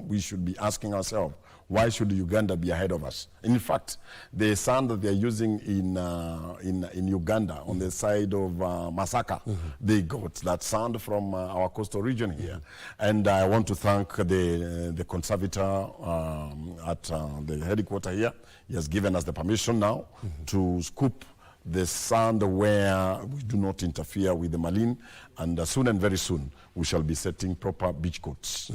we should be asking ourselves, why should Uganda be ahead of us? In fact, the sand that they're using in Uganda, on the side of Masaka, they got that sand from our coastal region here. And I want to thank the conservator at the headquarters here. He has given us the permission now to scoop the sand where we do not interfere with the marine. And soon and very soon, we shall be setting proper beach courts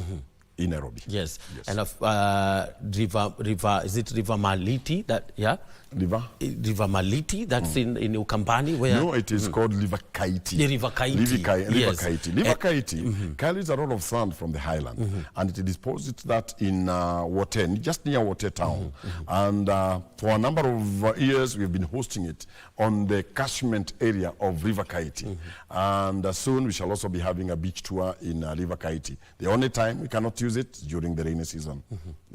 in Nairobi. Yes. And of river, is it River Maliti? River Maliti, that's in Ukambani, where... No, it is called River Kaiti. The River Kaiti. River Kaiti carries a lot of sand from the highland, and it deposits that in Wote, just near Wote town. And for a number of years, we've been hosting it on the catchment area of River Kaiti. And soon we shall also be having a beach tour in River Kaiti. The only time we cannot use it during the rainy season.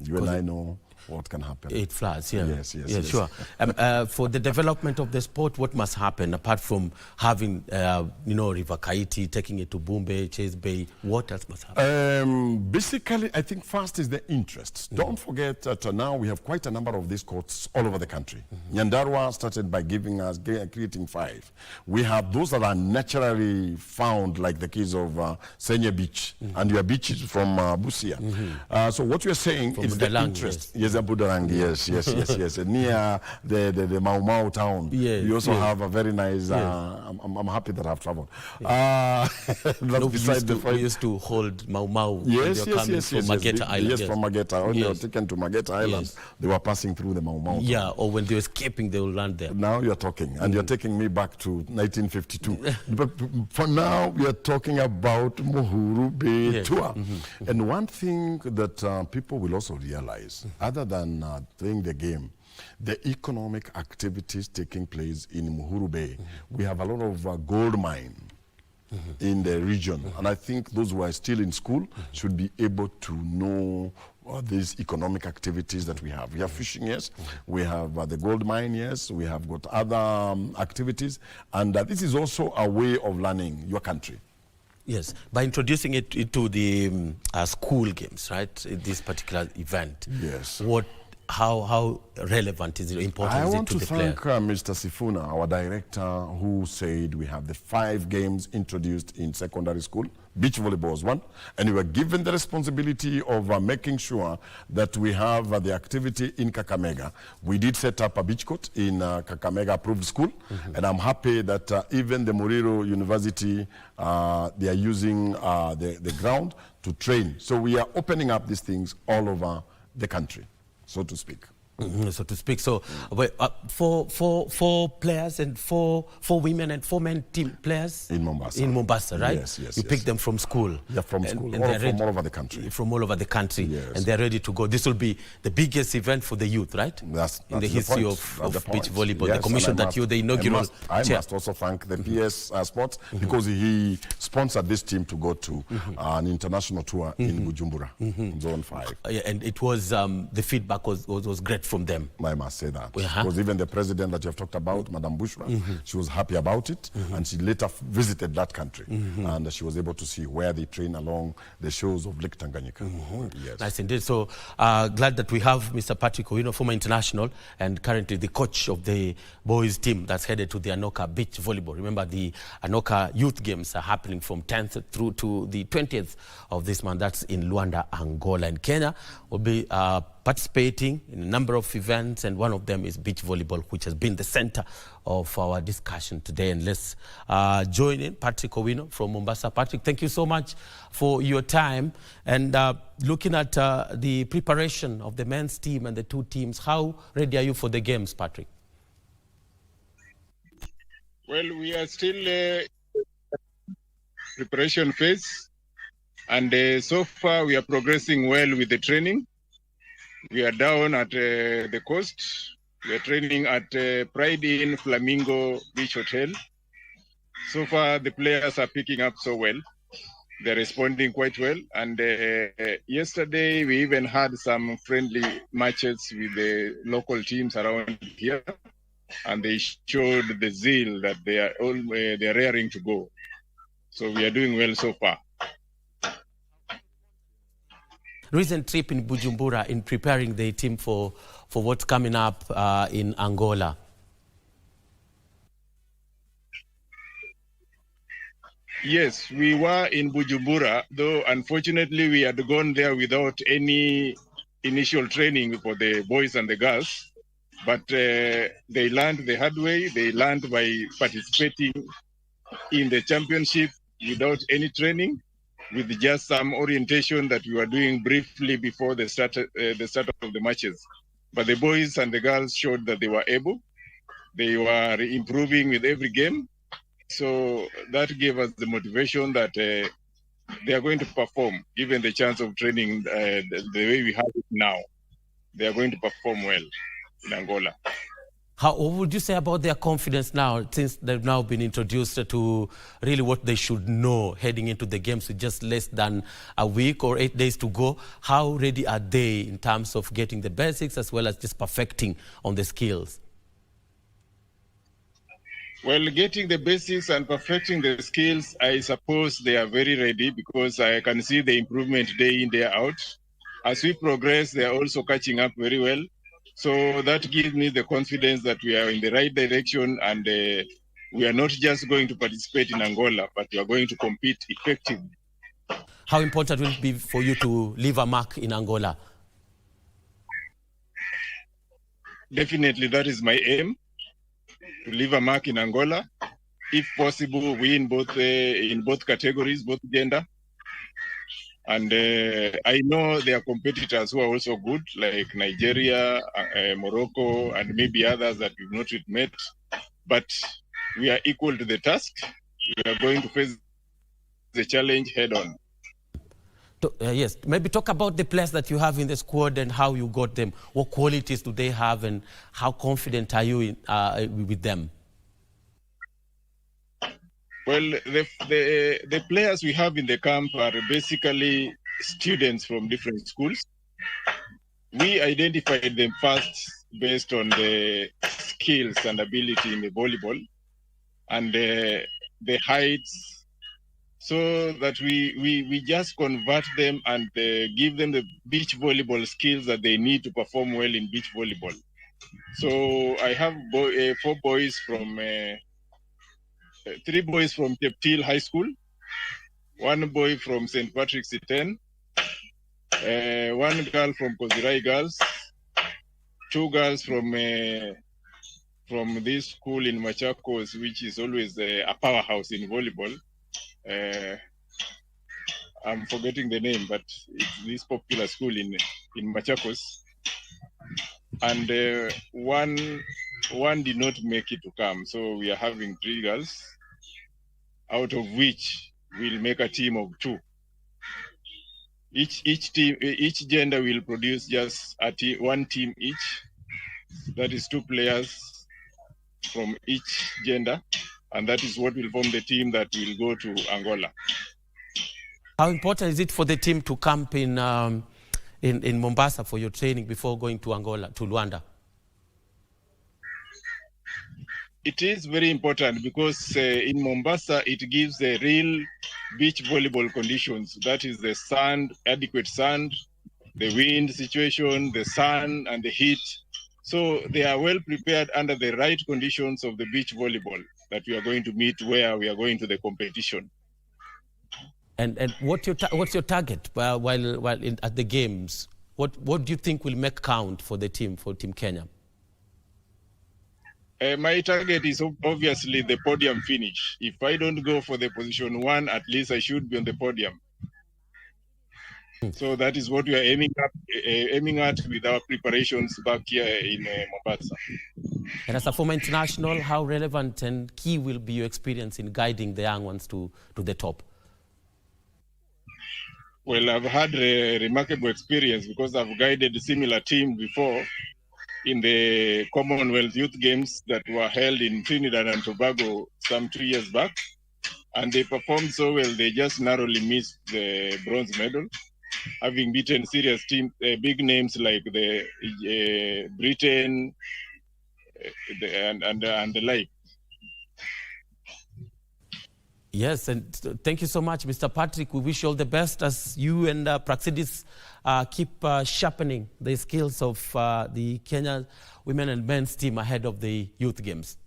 You and I know what can happen. It floods, yeah. Yes. Sure. For the development of the sport, what must happen apart from having, River Kaiti, taking it to Boombe, Chase Bay? What else must happen? Basically, I think first is the interest. Don't forget that now we have quite a number of these courts all over the country. Nyandarua started by creating 5. We have those that are naturally found, like the case of Senye Beach, and your beach is from Busia. So what we are saying is the interest. Yes, Budarang, yes. Near the Mau Mau town. We also have a very nice, I'm happy that I've traveled. We used to hold Mau Mau. Yes. From Mageta Island. Yes, from Mageta. When they were taken to Mageta Island, they were passing through the Mau Mau town. Yeah, or when they were escaping, they will land there. Now you're talking, and you're taking me back to 1952. But for now, we are talking about Muhuru Bay tour. And one thing that people will also realize, other than playing the game, the economic activities taking place in Muhuru Bay. We have a lot of gold mine in the region. And I think those who are still in school should be able to know these economic activities that we have. We have fishing, yes. We have the gold mine, yes. We have got other activities. And this is also a way of learning your country. Yes, by introducing it into the school games, right? This particular event. Yes. How relevant is it, important is it to the player? I want to thank Mr. Sifuna, our director, who said we have the 5 games introduced in secondary school Beach volleyball was one. And we were given the responsibility of making sure that we have the activity in Kakamega. We did set up a beach court in Kakamega approved school. And I'm happy that even the Muriro University, they are using the ground to train. So we are opening up these things all over the country, so to speak. So to speak. So four players and four women and 4 men team players in Mombasa. In Mombasa, right? Yes. You picked them from school. Yeah, from school, from all over the country. From all over the country, yes. And they're ready to go. This will be the biggest event for the youth, right? That's in the history of beach volleyball. Yes, the commission that you're the inaugural I must also thank the PS Sports because he sponsored this team to go to an international tour in Bujumbura, Zone 5. Yeah, and it was the feedback was great from them. I must say that. Because even the president that you have talked about, Madam Bushra, she was happy about it, and she later visited that country, and she was able to see where they train along the shores of Lake Tanganyika. Yes. Nice indeed. So glad that we have Mr. Patrick Owino, former international, and currently the coach of the boys team that's headed to the Anoka Beach Volleyball. Remember, the Anoka Youth Games are happening from 10th through to the 20th of this month. That's in Luanda, Angola, and Kenya will be participating in a number of events, and one of them is beach volleyball, which has been the center of our discussion today. And let's join in Patrick Owino from Mombasa. Patrick, thank you so much for your time. And looking at the preparation of the men's team and the two teams, how ready are you for the games, Patrick? Well, we are still preparation phase, and so far we are progressing well with the training. We are down at the coast. We are training at Pride Inn Flamingo Beach Hotel. So far, the players are picking up so well. They're responding quite well. And yesterday, we even had some friendly matches with the local teams around here. And they showed the zeal that they are raring to go. So we are doing well so far. Recent trip in Bujumbura in preparing the team for what's coming up in Angola. Yes, we were in Bujumbura, though unfortunately we had gone there without any initial training for the boys and the girls. But they learned the hard way. They learned by participating in the championship without any training, with just some orientation that we were doing briefly before the start of the matches. But the boys and the girls showed that they were able. They were improving with every game. So that gave us the motivation that they are going to perform, given the chance of training the way we have it now. They are going to perform well in Angola. What would you say about their confidence now, since they've now been introduced to really what they should know heading into the games with just less than a week or 8 days to go? How ready are they in terms of getting the basics as well as just perfecting on the skills? Well, getting the basics and perfecting the skills, I suppose they are very ready, because I can see the improvement day in, day out. As we progress, they are also catching up very well. So that gives me the confidence that we are in the right direction, and we are not just going to participate in Angola, but we are going to compete effectively. How important will it be for you to leave a mark in Angola? Definitely, that is my aim, to leave a mark in Angola. If possible, win both in both categories, both gender. And I know there are competitors who are also good, like Nigeria, Morocco, and maybe others that we've not yet met. But we are equal to the task. We are going to face the challenge head on. Yes, maybe talk about the players that you have in the squad and how you got them. What qualities do they have, and how confident are you with them? Well, the players we have in the camp are basically students from different schools. We identified them first based on the skills and ability in the volleyball and the heights, so that we just convert them and give them the beach volleyball skills that they need to perform well in beach volleyball. So I have 4 boys from 3 boys from Teptil High School, one boy from St. Patrick's 10, one girl from Kozirai Girls, 2 girls from this school in Machakos, which is always a powerhouse in volleyball. I'm forgetting the name, but it's this popular school in Machakos. And one did not make it to come. So we are having 3 girls, out of which we'll make a team of 2. Each gender will produce just one team each. That is 2 players from each gender, and that is what will form the team that will go to Angola. How important is it for the team to camp in Mombasa for your training before going to Angola, to Luanda? It is very important because in Mombasa, it gives the real beach volleyball conditions. That is the sand, adequate sand, the wind situation, the sun, and the heat. So they are well prepared under the right conditions of the beach volleyball that we are going to meet where we are going to the competition. And what's your target while at the games? What do you think will make count for the team, for Team Kenya? My target is obviously the podium finish. If I don't go for the position 1, at least I should be on the podium. So that is what we are aiming at with our preparations back here in Mombasa. And as a former international, how relevant and key will be your experience in guiding the young ones to the top? Well, I've had a remarkable experience because I've guided a similar team before in the Commonwealth Youth Games that were held in Trinidad and Tobago some 2 years back. And they performed so well, they just narrowly missed the bronze medal, having beaten serious teams, big names like the Britain and the like. Yes, and thank you so much, Mr. Patrick. We wish you all the best as you and Praxidis keep sharpening the skills of the Kenya women and men's team ahead of the youth games.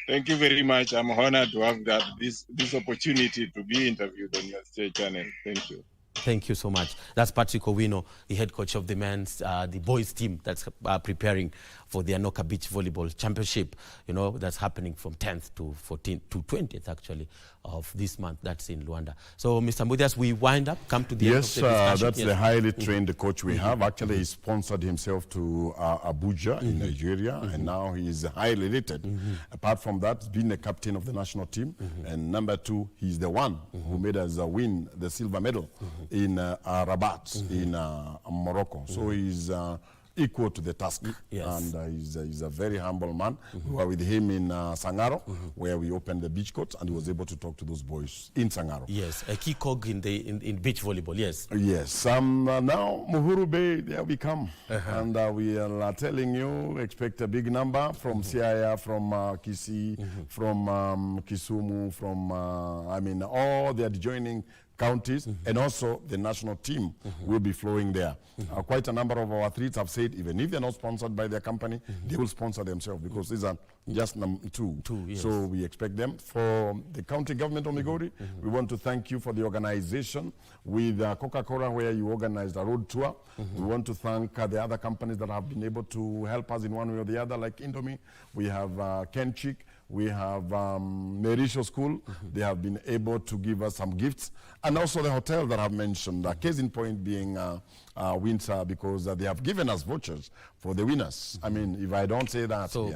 Thank you very much. I'm honored to have this opportunity to be interviewed on your state channel. Thank you. Thank you so much. That's Patrick Owino, the head coach of the men's, the boys team that's preparing for the Anoka Beach Volleyball Championship. You know, that's happening from 10th to 14th to 20th actually of this month. That's in Luanda. So, Mr. Mudias, we come to the end of the discussion. Yes, that's the highly trained coach we have. Actually, he sponsored himself to Abuja in Nigeria, and now he is highly rated. Apart from that, being the captain of the national team, and number 2, he's the one who made us win the silver medal in Rabat in Morocco. So he's equal to the task, and he's a very humble man. We were with him in Sangaro, where we opened the beach court, and he was able to talk to those boys in Sangaro. Yes, a key cog in beach volleyball. Yes. Yes. Now Muhuru Bay, there we come, and we are telling you, expect a big number from Siaya, from Kisii, from Kisumu, from all the adjoining counties, and also the national team will be flowing there. Quite a number of our athletes have said even if they're not sponsored by their company, they will sponsor themselves because these are just two. Yes. So we expect them. For the county government of Migori, we want to thank you for the organization with Coca-Cola, where you organized a road tour. We want to thank the other companies that have been able to help us in one way or the other, like Indomie. We have Kenchik. We have Merisho School. They have been able to give us some gifts. And also the hotel that I've mentioned, case in point being Windsor, because they have given us vouchers for the winners. I mean, if I don't say that. So,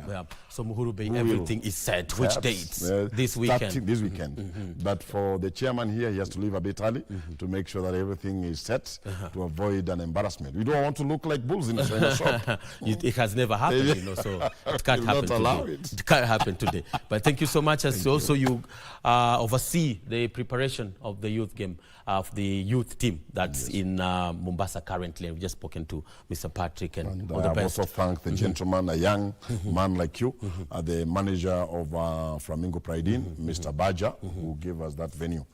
so Muhuru Bay, everything is set. Which dates? This weekend? This weekend. But for the chairman here, he has to leave a bit early to make sure that everything is set to avoid an embarrassment. We don't want to look like bulls in a shop. It has never happened, so it can't happen today. It can't happen today. But thank you so much. As also you oversee the preparation of the youth game, of the youth team that's in Mombasa currently. We've just spoken to Mr. Patrick and all the best. I also thank the gentleman, a young man like you, the manager of Flamingo Pride Inn, Mr. Baja, who gave us that venue.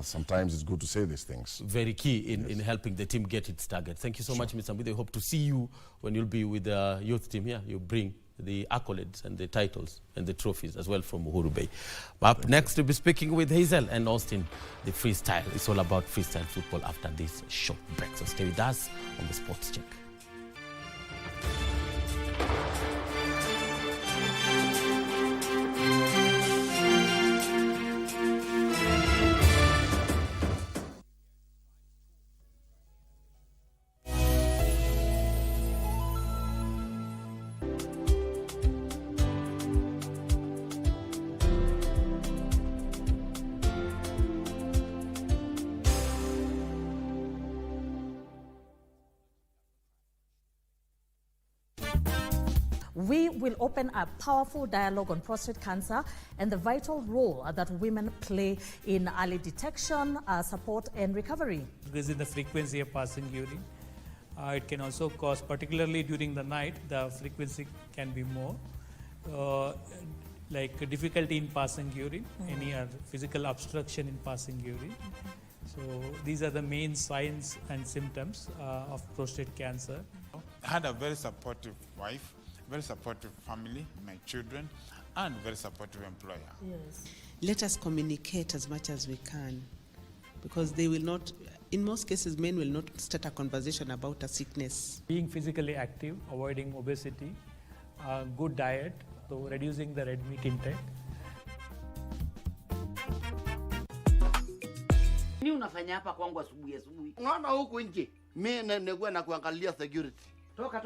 Sometimes it's good to say these things. Very key in helping the team get its target. Thank you so much, Mr. Mbide. We hope to see you when you'll be with the youth team here. You bring the accolades and the titles and the trophies as well from Uhuru Bay. Up next, we'll be speaking with Hazel and Austin, the freestyle. It's all about freestyle football after this short break. So stay with us on the Sports Check. We will open a powerful dialogue on prostate cancer and the vital role that women play in early detection, support and recovery. Increase in the frequency of passing urine. It can also cause, particularly during the night, the frequency can be more. Like difficulty in passing urine, any physical obstruction in passing urine. So these are the main signs and symptoms of prostate cancer. I had a very supportive wife, very supportive family, my children, and very supportive employer. Yes. Let us communicate as much as we can, because they will not, in most cases, men will not start a conversation about a sickness. Being physically active, avoiding obesity, good diet, so reducing the red meat intake. Nini unafanya hapa kwangu asubuhi? Unaona huku nje, mimi nilikuwa na kuangalia security. Toka.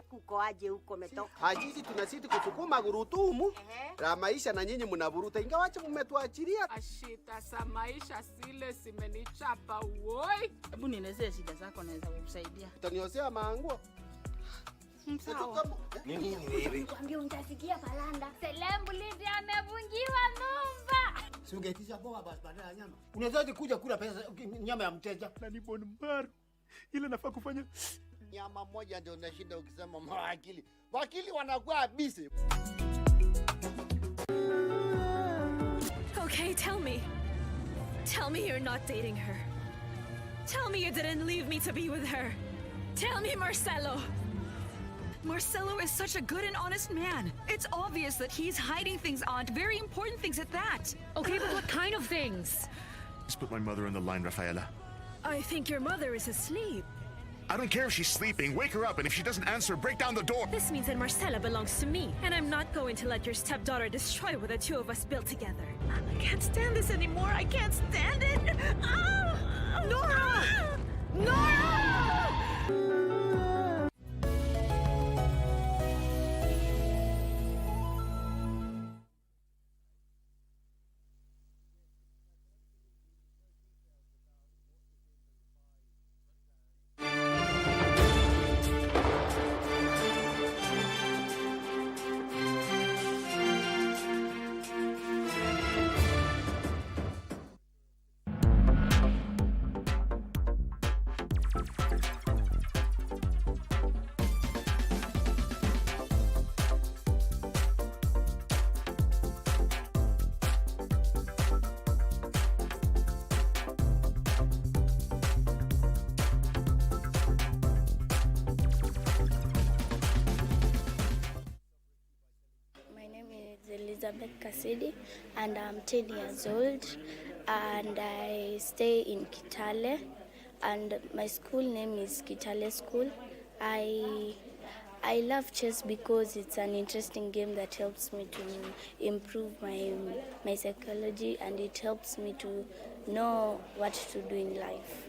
Kuko aje huko metoka? Hajiji tunasiti kusukuma gurutumu la maisha na nyinyi mnaburuta. Ingawaje mmetuachilia. Ashita sa maisha sile simenichapa woi. Hebu nielezee shida zako naweza kukusaidia. Utaniosea manguo. Sawa. Nini wewe? Nikwambia utasikia palanda. Celebrity amevunjiwa nyumba. Si ungetisha boa basi badala ya nyama. Unawezaje kuja kula pesa nyama ya mteja? Na ni bon mbaru. Ile nafaa kufanya Nyama moja ndio unashinda ukisema mawakili. Wakili wanakuwa busy. Okay, tell me. Tell me you're not dating her. Tell me you didn't leave me to be with her. Tell me, Marcelo. Marcelo is such a good and honest man. It's obvious that he's hiding things, Aunt. Very important things at that. Okay, but what kind of things? Just put my mother on the line, Rafaela. I think your mother is asleep. I don't care if she's sleeping. Wake her up, and if she doesn't answer, break down the door. This means that Marcela belongs to me, and I'm not going to let your stepdaughter destroy what the two of us built together. I can't stand this anymore. I can't stand it. Nora! Nora! Elizabeth Kasidi, and I'm 10 years old, and I stay in Kitale, and my school name is Kitale School. I love chess because it's an interesting game that helps me to improve my psychology, and it helps me to know what to do in life.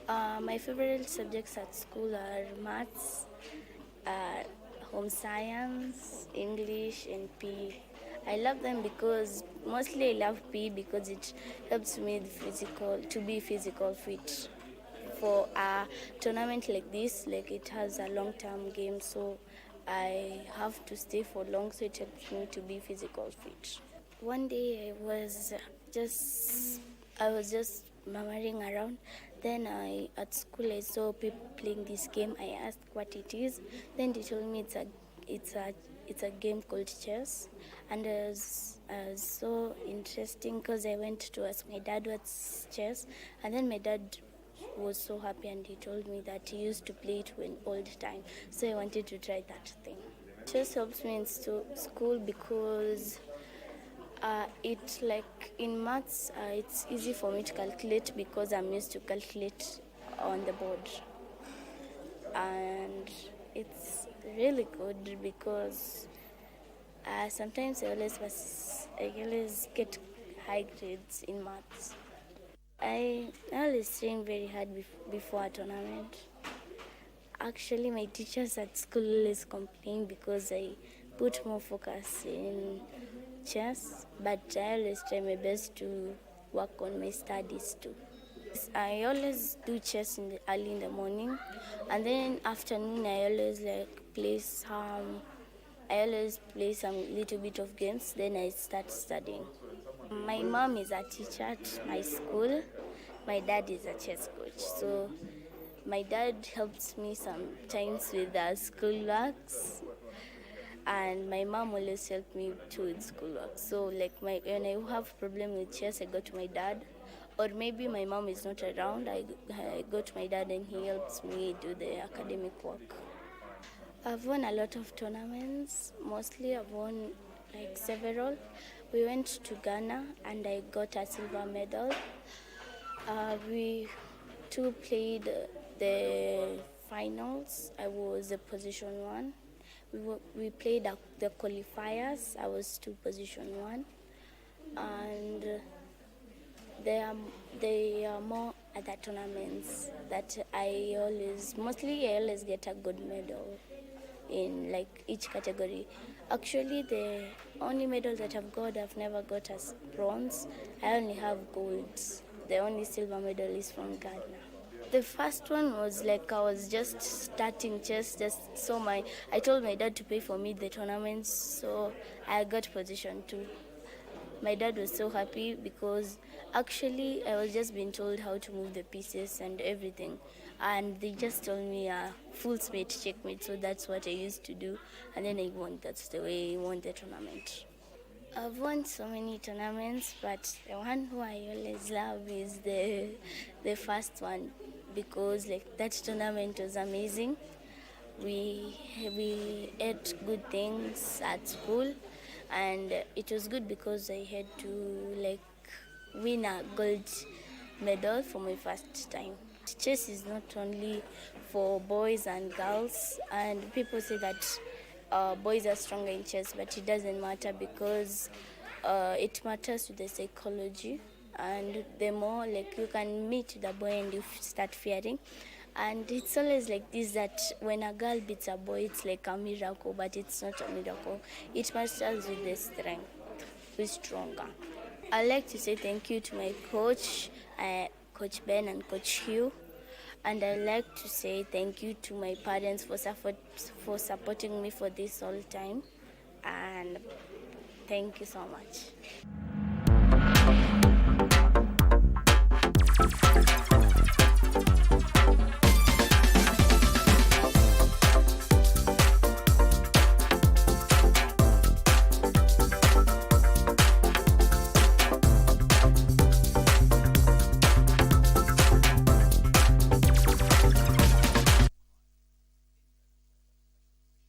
My favorite subjects at school are maths, home science, English, and PE. I love them because, mostly I love PE because it helps me to be physical fit. For a tournament like this, like it has a long-term game, so I have to stay for long, so it helps me to be physical fit. One day I was just murmuring around. Then at school I saw people playing this game. I asked what it is. Then they told me it's a game called chess, and it was so interesting because I went to ask my dad what's chess, and then my dad was so happy and he told me that he used to play it when all the time. So I wanted to try that thing. Chess helps me in school because it like in maths it's easy for me to calculate because I'm used to calculate on the board, and it's really good because sometimes I always get high grades in maths. I always train very hard before a tournament. Actually, my teachers at school always complain because I put more focus in chess, but I always try my best to work on my studies too. I always do chess early in the morning, and then afternoon I always play some little bit of games, then I start studying. My mom is a teacher at my school. My dad is a chess coach, so my dad helps me sometimes with the school works, and my mom always helps me too with school work. So when I have problem with chess, I go to my dad, or maybe my mom is not around, I go to my dad and he helps me do the academic work. I've won a lot of tournaments. Mostly I've won several. We went to Ghana and I got a silver medal. We two played the finals. I was a position 1. We played the qualifiers. I was position 1. And there are more other tournaments that I always get a good medal in each category. Actually, the only medal that I've never got as bronze. I only have gold. The only silver medal is from Ghana. The first one was I was just starting chess, I told my dad to pay for me the tournaments, so I got position 2. My dad was so happy because actually I was just being told how to move the pieces and everything, and they just told me full spade checkmate, so that's what I used to do, and then I won. That's the way I won the tournament. I've won so many tournaments, but the one who I always love is the first one because that tournament was amazing. We ate good things at school, and it was good because I had to win a gold medal for my first time. Chess is not only for boys and girls, and people say that boys are stronger in chess, but it doesn't matter because it matters to the psychology, and the more you can meet the boy and you start fearing. And it's always like this, that when a girl beats a boy, it's like a miracle, but it's not a miracle. It matters with the strength, who's stronger. I'd like to say thank you to my coach, Coach Ben and Coach Hugh. And I'd like to say thank you to my parents for supporting me for this whole time. And thank you so much.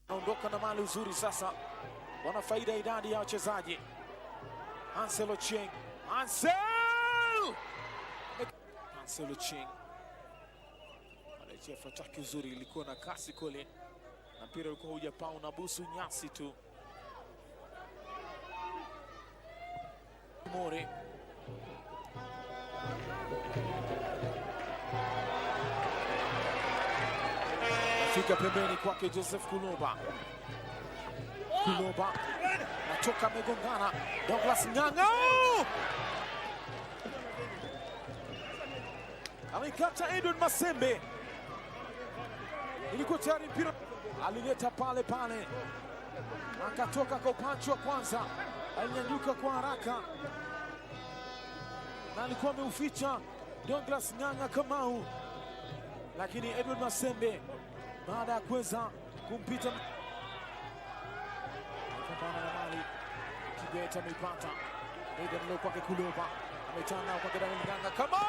Naondoka na mali uzuri sasa. Wana faida idadi ya wachezaji. Ansel Ochieng. Ansel Ochieng. Alechia fataki uzuri, ilikuwa na kasi kule. Na mpira ulikuwa hujapaa, unabusu nyasi tu. More. Fika pembeni kwake Joseph Kuloba. Kuloba natoka megongana. Douglas Ng'ang'a amekata Edward Masembe. Ilikuwa tayari mpira, alileta pale akatoka kwa upanchi wa kwanza, alinyanyuka kwa haraka na alikuwa ameuficha Douglas Ng'ang'a Kamau, lakini Edward Masembe baada ya kuweza kumpita kupambana na mali Kibeta ameipata Eden leo kwake Kuloba, ametana kwa Daniel Ng'ang'a Kamau.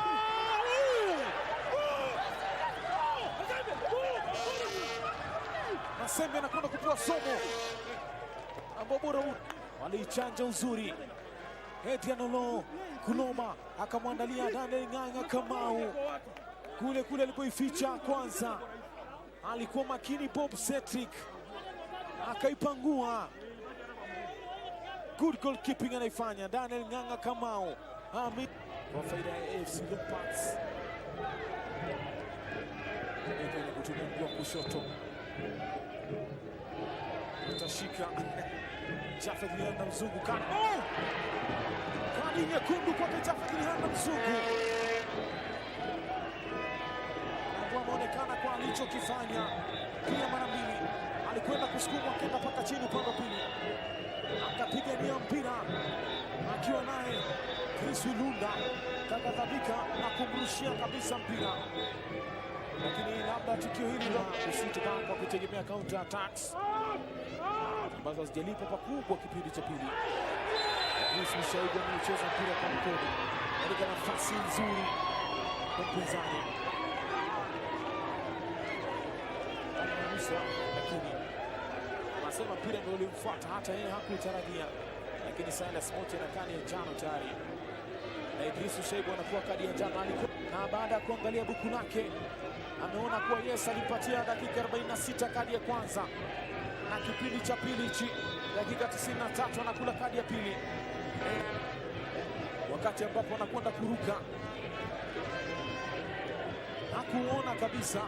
Mwanasembe anakwenda kupewa somo ambao bora walichanja uzuri. Edianolo Kuloma akamwandalia Daniel Ng'ang'a Kamau kule alipoificha kwanza. Alikuwa makini Bob Cedric, akaipangua. Good goalkeeping anaifanya Daniel Ng'ang'a Kamau kwa faida ya AFC Leopards. Kwenye kutumia mguu wa kushoto utashika Jafet Lihanda Mzungu. Kadi nyekundu kwa Jafet Lihanda Mzungu. Ndio ameonekana kwa alichokifanya. Pia mara mbili alikwenda kusukumwa kenda paka chini upande wa pili. Akapiga nia mpira akiwa naye Chris Wilunda, kagadhabika na kumrushia kabisa mpira. Lakini labda tukio hili la Citibank kwa kutegemea counter attacks ambazo hazijalipa pakubwa kipindi cha pili. Chris Mshaibu amecheza mpira kwa mkono katika nafasi nzuri kwa mpinzani. Lakini anasema mpira ndio ulimfuata, hata yeye hakutarajia. Lakini Silas Mote na kadi ya njano tayari. Na Idris Mshaibu anakuwa kadi ya njano. Na baada ya kuangalia buku lake ameona kuwa yes, alipatia dakika 46 kadi ya kwanza, na kipindi cha pili hichi dakika 93 anakula kadi ya pili, wakati ambapo anakwenda kuruka hakuona kabisa,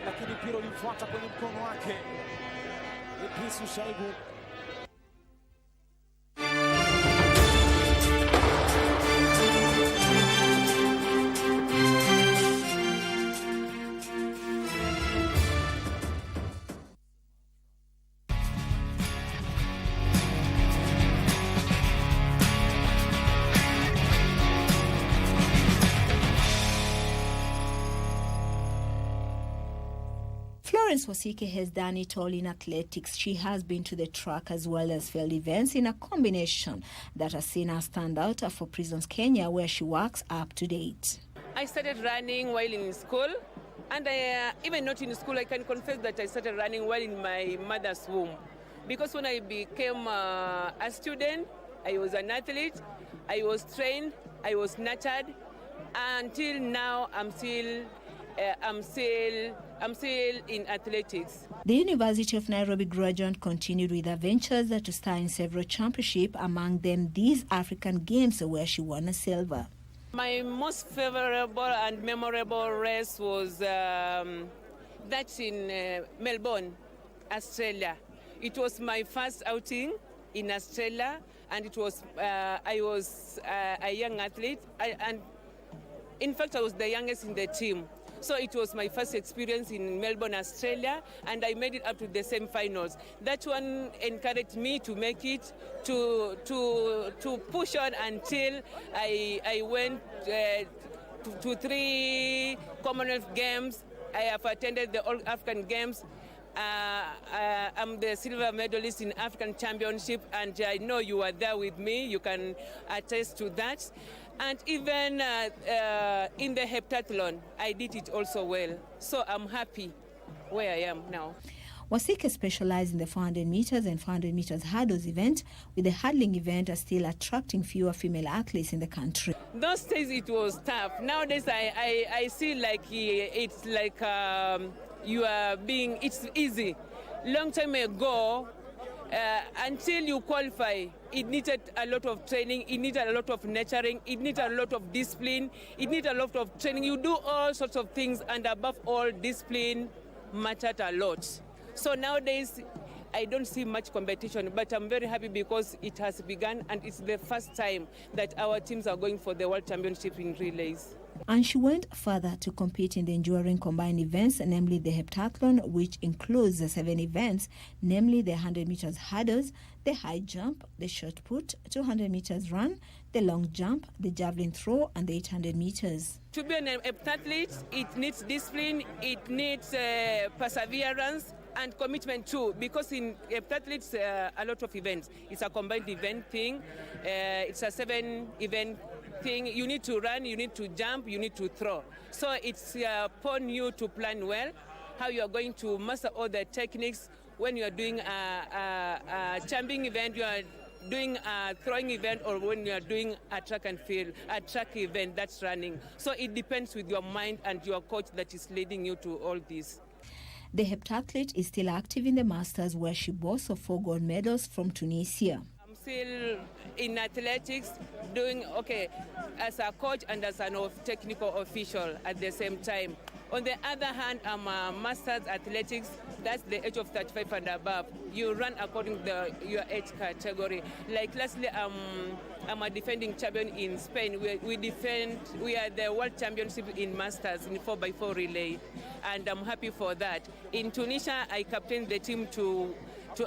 lakini mpira ulimfuata kwenye mkono wake Idris Mshaibu. Florence Wasike has done it all in athletics. She has been to the track as well as field events in a combination that has seen her stand out for Prisons Kenya, where she works up to date. I started running while in school, and even not in school, I can confess that I started running while in my mother's womb. Because when I became a student, I was an athlete, I was trained, I was nurtured. Until now, I'm still in athletics. The University of Nairobi graduate continued with her ventures to star in several championships, among them these African Games where she won a silver. My most favorable and memorable race was that in Melbourne, Australia. It was my first outing in Australia, and it was I was a young athlete, and in fact I was the youngest in the team. So it was my first experience in Melbourne, Australia, and I made it up to the semi-finals. That one encouraged me to make it, to push on until I went to 3 Commonwealth Games. I have attended the All African Games. I'm the silver medalist in African Championship, and I know you are there with me. You can attest to that. And even in the heptathlon, I did it also well. So I'm happy where I am now. Wasike specialized in the 400 meters and 400 meters hurdles event, with the hurdling event still attracting fewer female athletes in the country. Those days it was tough. Nowadays I see like it's like it's easy. Long time ago, until you qualify, it needed a lot of training, it needed a lot of nurturing, it needed a lot of discipline, it needed a lot of training. You do all sorts of things, and above all, discipline mattered a lot. So nowadays, I don't see much competition, but I'm very happy because it has begun, and it's the first time that our teams are going for the World Championship in relays. And she went further to compete in the enduring combined events, namely the heptathlon, which includes 7 events, namely the 100 meters hurdles, the high jump, the shot put, 200 meters run, the long jump, the javelin throw, and the 800 meters. To be an heptathlete, it needs discipline, it needs perseverance, and commitment too, because in heptathletes a lot of events. It's a combined event thing. It's a 7-event thing. You need to run, you need to jump, you need to throw. So it's upon you to plan well how you are going to master all the techniques, when you are doing a jumping event, you are doing a throwing event, or when you are doing a track and field, a track event that's running. So it depends with your mind and your coach that is leading you to all this. The heptathlete is still active in the Masters, where she boasts of 4 gold medals from Tunisia. I'm still in athletics, doing okay as a coach and as a technical official at the same time. On the other hand, I'm a Masters athletics. That's the age of 35 and above. You run according to your age category. Like lastly, I'm a defending champion in Spain. We are the world championship in Masters in 4x4 relay, and I'm happy for that. In Tunisia, I captained the team to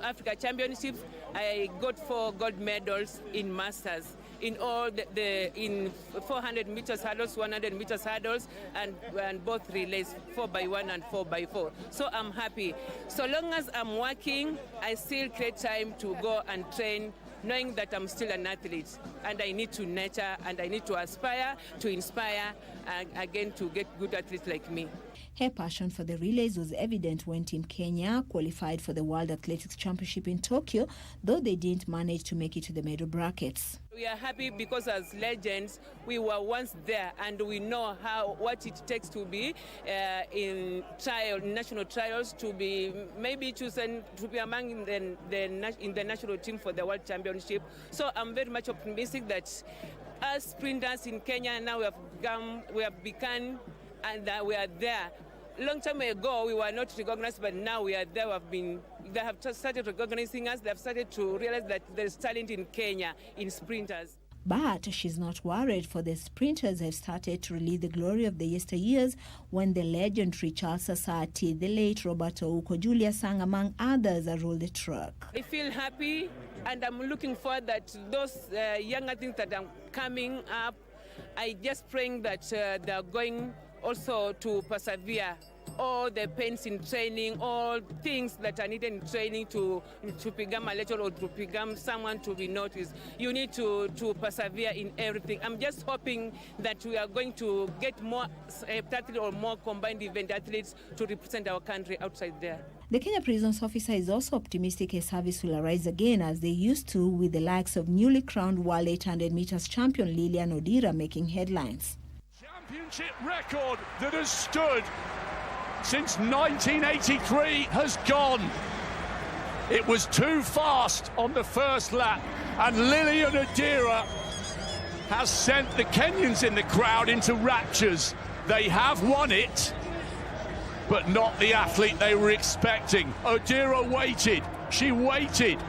Africa Championships. I got 4 gold medals in Masters. In all in 400 meters hurdles, 100 meters hurdles, and both relays, 4x1 and 4x4. So I'm happy. So long as I'm working, I still create time to go and train, knowing that I'm still an athlete, and I need to nurture and I need to aspire to inspire again to get good athletes like me. Her passion for the relays was evident when Team Kenya qualified for the World Athletics Championship in Tokyo, though they didn't manage to make it to the medal brackets. We are happy because as legends, we were once there and we know what it takes to be in national trials, to be maybe chosen to be among in the national team for the World Championship. So I'm very much optimistic that as sprinters in Kenya now we have become and we are there. Long time ago, we were not recognized, but now we are there. They have started recognizing us. They have started to realize that there's talent in Kenya in sprinters. But she's not worried, for the sprinters have started to relive the glory of the yesteryears when the legendary Charles Sasati, the late Roberto Uko, Julia Sang, among others, rolled the truck. I feel happy, and I'm looking forward that those younger things that are coming up, I just praying that they're going also to persevere. All the pains in training, all things that are needed in training to become a lecturer or to become someone to be noticed. You need to persevere in everything. I'm just hoping that we are going to get more heptathlete or more combined event athletes to represent our country outside there. The Kenya Prisons officer is also optimistic a service will arise again, as they used to, with the likes of newly crowned World 800 meters champion Lilian Odira making headlines. Championship record that has stood since 1983 has gone. It was too fast on the first lap, and Lilian Odira has sent the Kenyans in the crowd into raptures. They have won it, but not the athlete they were expecting. Odira waited,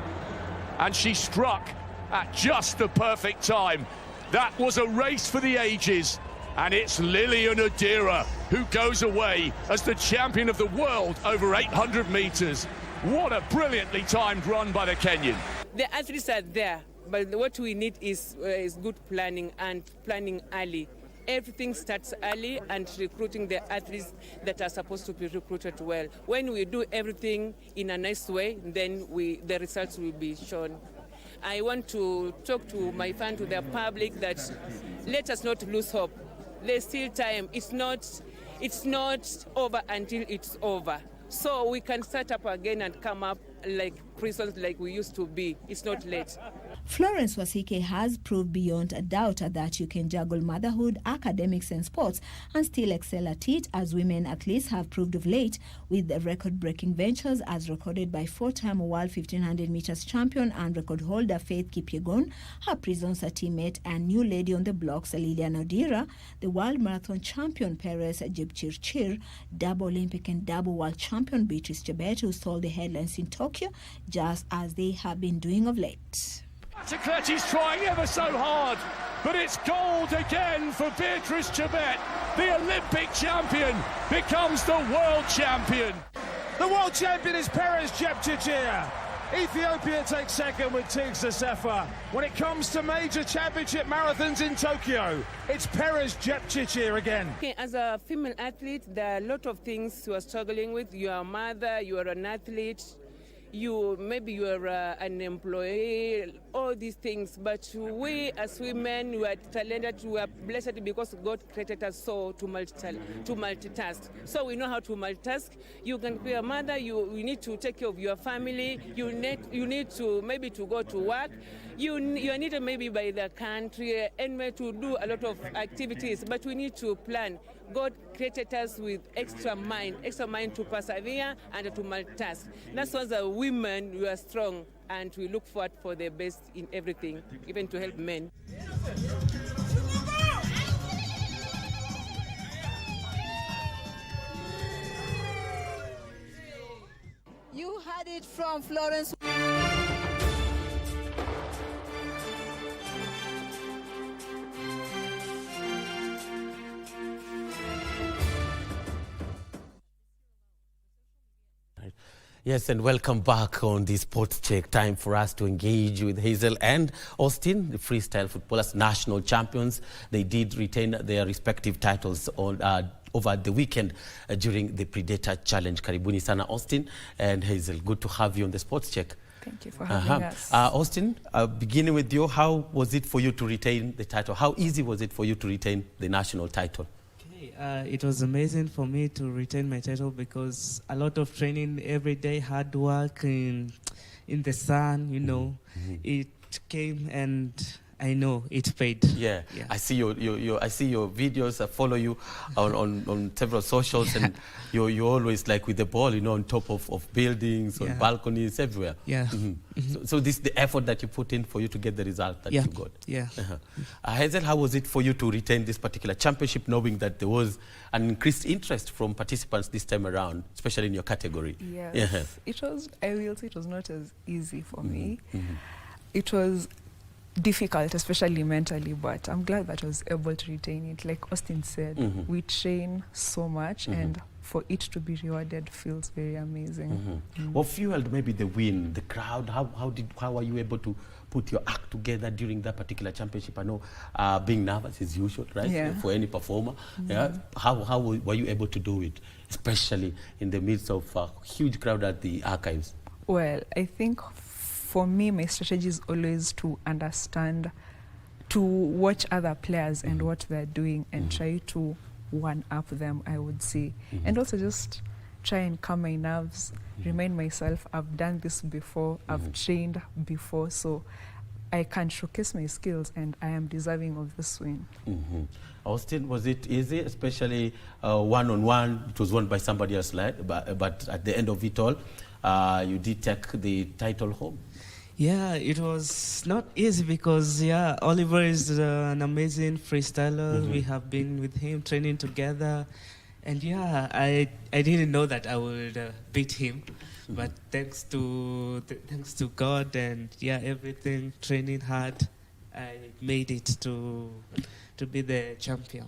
and she struck at just the perfect time. That was a race for the ages. And it's Lilian Odira who goes away as the champion of the world over 800 meters. What a brilliantly timed run by the Kenyan. The athletes are there, but what we need is good planning, and planning early. Everything starts early, and recruiting the athletes that are supposed to be recruited well. When we do everything in a nice way, then the results will be shown. I want to talk to my fans, to the public, that let us not lose hope. There's still time. It's not over until it's over. So we can start up again and come up like prisons like we used to be. It's not late. Florence Wasike has proved beyond a doubt that you can juggle motherhood, academics and sports and still excel at it, as women athletes have proved of late, with record-breaking ventures as recorded by 4-time World 1500 meters champion and record holder Faith Kipyegon, her Prisons teammate and new lady on the blocks Lilian Odira, the world marathon champion Perez Jepchirchir, double Olympic and double world champion Beatrice Chebet, who stole the headlines in Tokyo, just as they have been doing of late. Is trying ever so hard, but it's gold again for Beatrice Chebet. The Olympic champion becomes the world champion. The world champion is Perez Jepchirchir. Ethiopia takes second with Tigst Assefa. When it comes to major championship marathons in Tokyo, it's Perez Jepchirchir again. Okay, as a female athlete, there are a lot of things you are struggling with. You are a mother, you are an athlete, maybe you are an employee. All all these things, but we as women, we are talented, we are blessed because God created us so to multitask. So we know how to multitask. You can be a mother, you need to take care of your family, you need to maybe to go to work, you are needed maybe by the country and to do a lot of activities, but we need to plan. God created us with extra mind to persevere and to multitask. That's why as women, we are strong and we look forward for the best in everything, even to help men. You heard it from Florence. Yes, and welcome back on the Sports Check. Time for us to engage with Hazel and Austin, the freestyle footballers, national champions. They did retain their respective titles on over the weekend during the Predator Challenge. Karibuni sana, Austin and Hazel. Good to have you on the Sports Check. Thank you for having us. Austin, beginning with you, how was it for you to retain the title? How easy was it for you to retain the national title? It was amazing for me to retain my title because a lot of training every day, hard work in the sun, you know, it came and I know it paid. Yeah. I see your videos. I follow you on several socials, and you're always like with the ball, you know, on top of buildings, on balconies, everywhere. Yeah. So this is the effort that you put in for you to get the result that you got. Yeah. Hazel, how was it for you to retain this particular championship, knowing that there was an increased interest from participants this time around, especially in your category? Yes. It was, I will say, it was not as easy for me. It was difficult, especially mentally, but I'm glad that I was able to retain it. Like Austin said, we train so much, and for it to be rewarded feels very amazing. What fueled maybe the win, the crowd? How were you able to put your act together during that particular championship? I know being nervous is usual, right? For any performer. How were you able to do it, especially in the midst of a huge crowd at the archives? Well, I think for me, my strategy is always to understand, to watch other players and what they're doing and try to one-up them, I would say. And also just try and calm my nerves, remind myself I've done this before, I've trained before, so I can showcase my skills and I am deserving of this win. Austin, was it easy, especially one-on-one? It was won by somebody else, right? But at the end of it all, you did take the title home. Yeah, it was not easy because, Oliver is an amazing freestyler. We have been with him training together. And I didn't know that I would beat him. But thanks to God and everything, training hard, I made it to be the champion.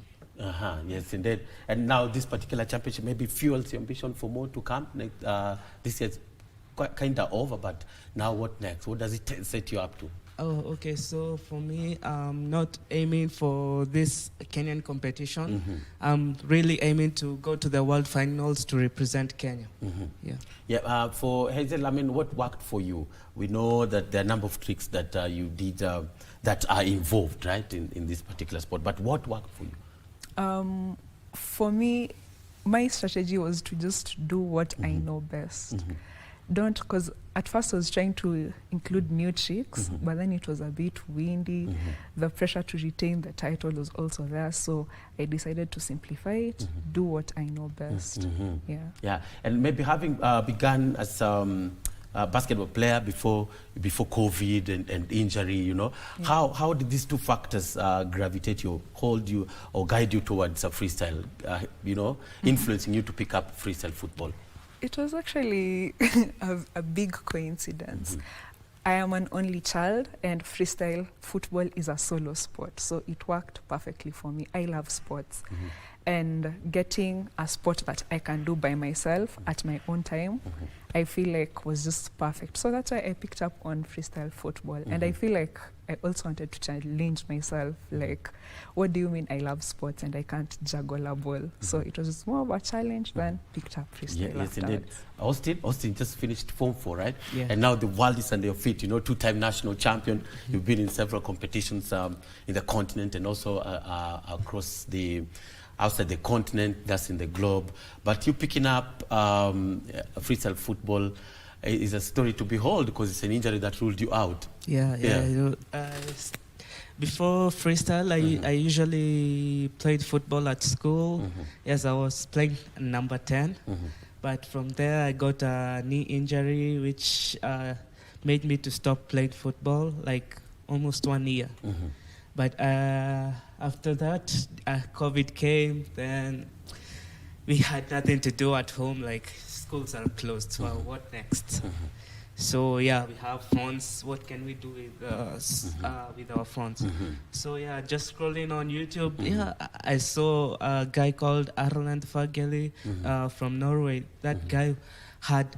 Yes, indeed. And now this particular championship maybe fuels your ambition for more to come. This year's kind of over, but now what next? What does it set you up to? Oh, okay. So for me, I'm not aiming for this Kenyan competition. I'm really aiming to go to the world finals to represent Kenya. For Hazel, I mean, what worked for you? We know that there are a number of tricks that you did that are involved, right, in this particular sport. But what worked for you? For me, my strategy was to just do what I know best. Because at first I was trying to include new tricks, but then it was a bit windy. The pressure to retain the title was also there, so I decided to simplify it, do what I know best. And maybe having begun as a basketball player before COVID and injury, you know, how did these two factors gravitate you, hold you, or guide you towards freestyle, influencing you to pick up freestyle football? It was actually a big coincidence. I am an only child, and freestyle football is a solo sport, so it worked perfectly for me. I love sports. and getting a sport that I can do by myself at my own time, I feel like was just perfect. So that's why I picked up on freestyle football. And I feel like I also wanted to challenge myself, like, what do you mean I love sports and I can't juggle a ball? So it was more of a challenge than picked up freestyle. Yes, indeed. Austin just finished Form 4, right? Yeah. And now the world is under your feet. You know, two-time national champion. You've been in several competitions in the continent and also across outside the continent, that's in the globe. But you picking up freestyle football is a story to behold because it's an injury that ruled you out. Yeah. You know, before freestyle, I usually played football at school. Yes, I was playing number 10. But from there, I got a knee injury, which made me to stop playing football, like almost 1 year. But after that, COVID came, then we had nothing to do at home, like schools are closed, so what next? So yeah, we have phones, what can we do with our phones? So yeah, just scrolling on YouTube, I saw a guy called Arland Fageli from Norway. That guy had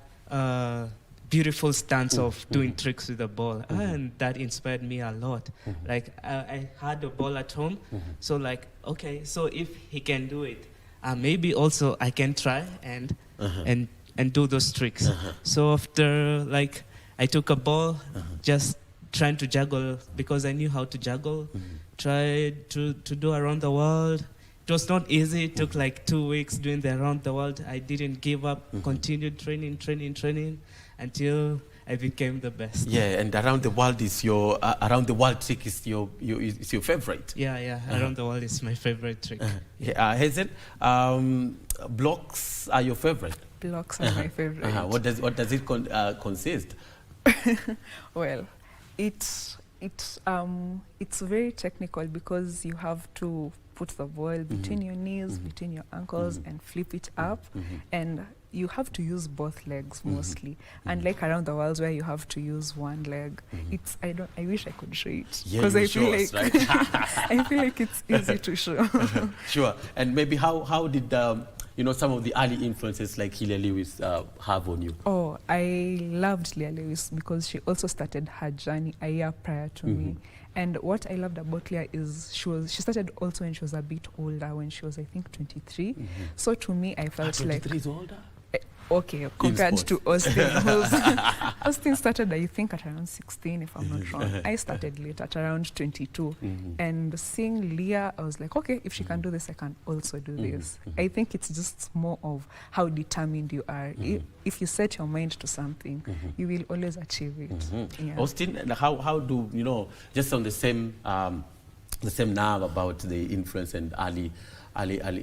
beautiful stance of doing tricks with the ball, and that inspired me a lot. Like I had a ball at home, so like, okay, so if he can do it, maybe also I can try and do those tricks. So after, like, I took a ball, just trying to juggle because I knew how to juggle, tried to do around the world. It was not easy. It took like 2 weeks doing the around the world. I didn't give up, continued training until I became the best. Yeah, and around the world is your around the world trick is your favorite. Yeah, around the world is my favorite trick. Hazel, blocks are your favorite? Blocks are my favorite. What does it consist? Well, it's very technical because you have to put the ball between your knees, between your ankles, and flip it up, and you have to use both legs mostly. Unlike around the world where you have to use one leg, I wish I could show it because I feel like I feel like it's easy to show. Sure. And maybe how did some of the early influences like Leah Lewis have on you? Oh, I loved Leah Lewis because she also started her journey a year prior to me. And what I loved about Leah is she started also when she was a bit older, when she was, I think, 23. So to me, I felt 23 like... 23 is older? Okay, compared to Austin. Austin started, I think, at around 16, if I'm not wrong. I started late at around 22. And seeing Leah, I was like, okay, if she can do this, I can also do this. I think it's just more of how determined you are. If you set your mind to something, you will always achieve it. Yeah. Austin, how do, just on the same nerve about the influence and Ali,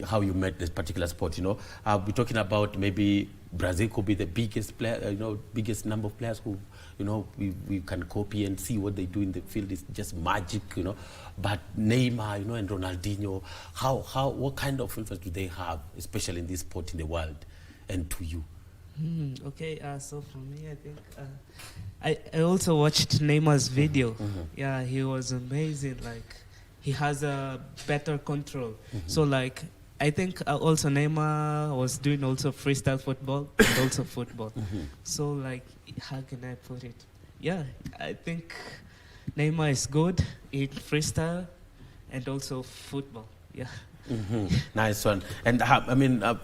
how you met this particular sport, we're talking about maybe Brazil could be the biggest player, biggest number of players who, we can copy and see what they do in the field is just magic, But Neymar, and Ronaldinho, what kind of influence do they have, especially in this sport in the world, and to you? Okay, so for me, I think I also watched Neymar's video. Yeah, he was amazing. Like, he has a better control. So like, I think also Neymar was doing also freestyle football and also football. So like, how can I put it? Yeah, I think Neymar is good in freestyle and also football. Yeah. Nice one. And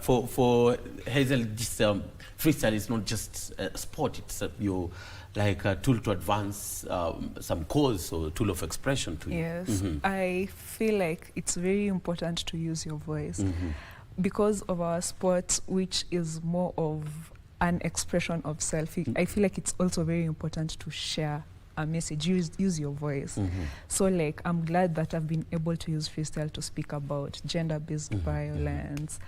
for Hazel, this freestyle is not just a sport, it's your like a tool to advance some cause or tool of expression to you. Yes, I feel like it's very important to use your voice because of our sport, which is more of an expression of self. I feel like it's also very important to share a message, use your voice. So like, I'm glad that I've been able to use freestyle to speak about gender-based violence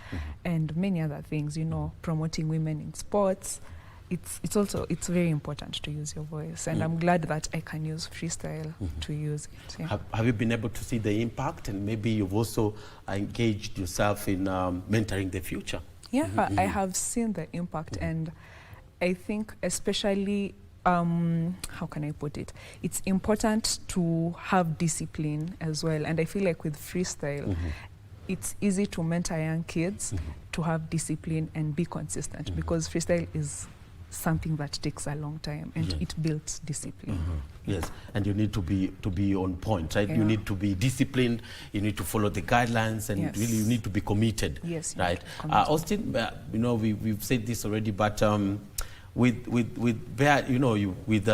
and many other things, promoting women in sports. It's very important to use your voice, and I'm glad that I can use freestyle to use it. Yeah. Have you been able to see the impact, and maybe you've also engaged yourself in mentoring the future? Yeah, I have seen the impact, and I think especially, how can I put it? It's important to have discipline as well, and I feel like with freestyle, it's easy to mentor young kids to have discipline and be consistent, because freestyle is something that takes a long time, and it builds discipline. Yes, and you need to be on point, right? Yeah. You need to be disciplined. You need to follow the guidelines, and Yes. really you need to be committed. Yes, right. committed. Austin, you know, we've said this already, but with where, you know, with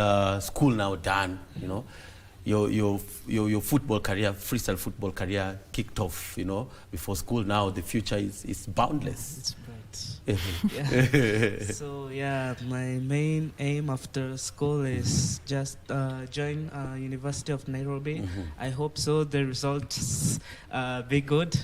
school now done, you know, your football career, freestyle football career kicked off, you know, before school. Now the future is boundless. That's right. Yeah. So yeah, my main aim after school is just join University of Nairobi. I hope so. The results be good.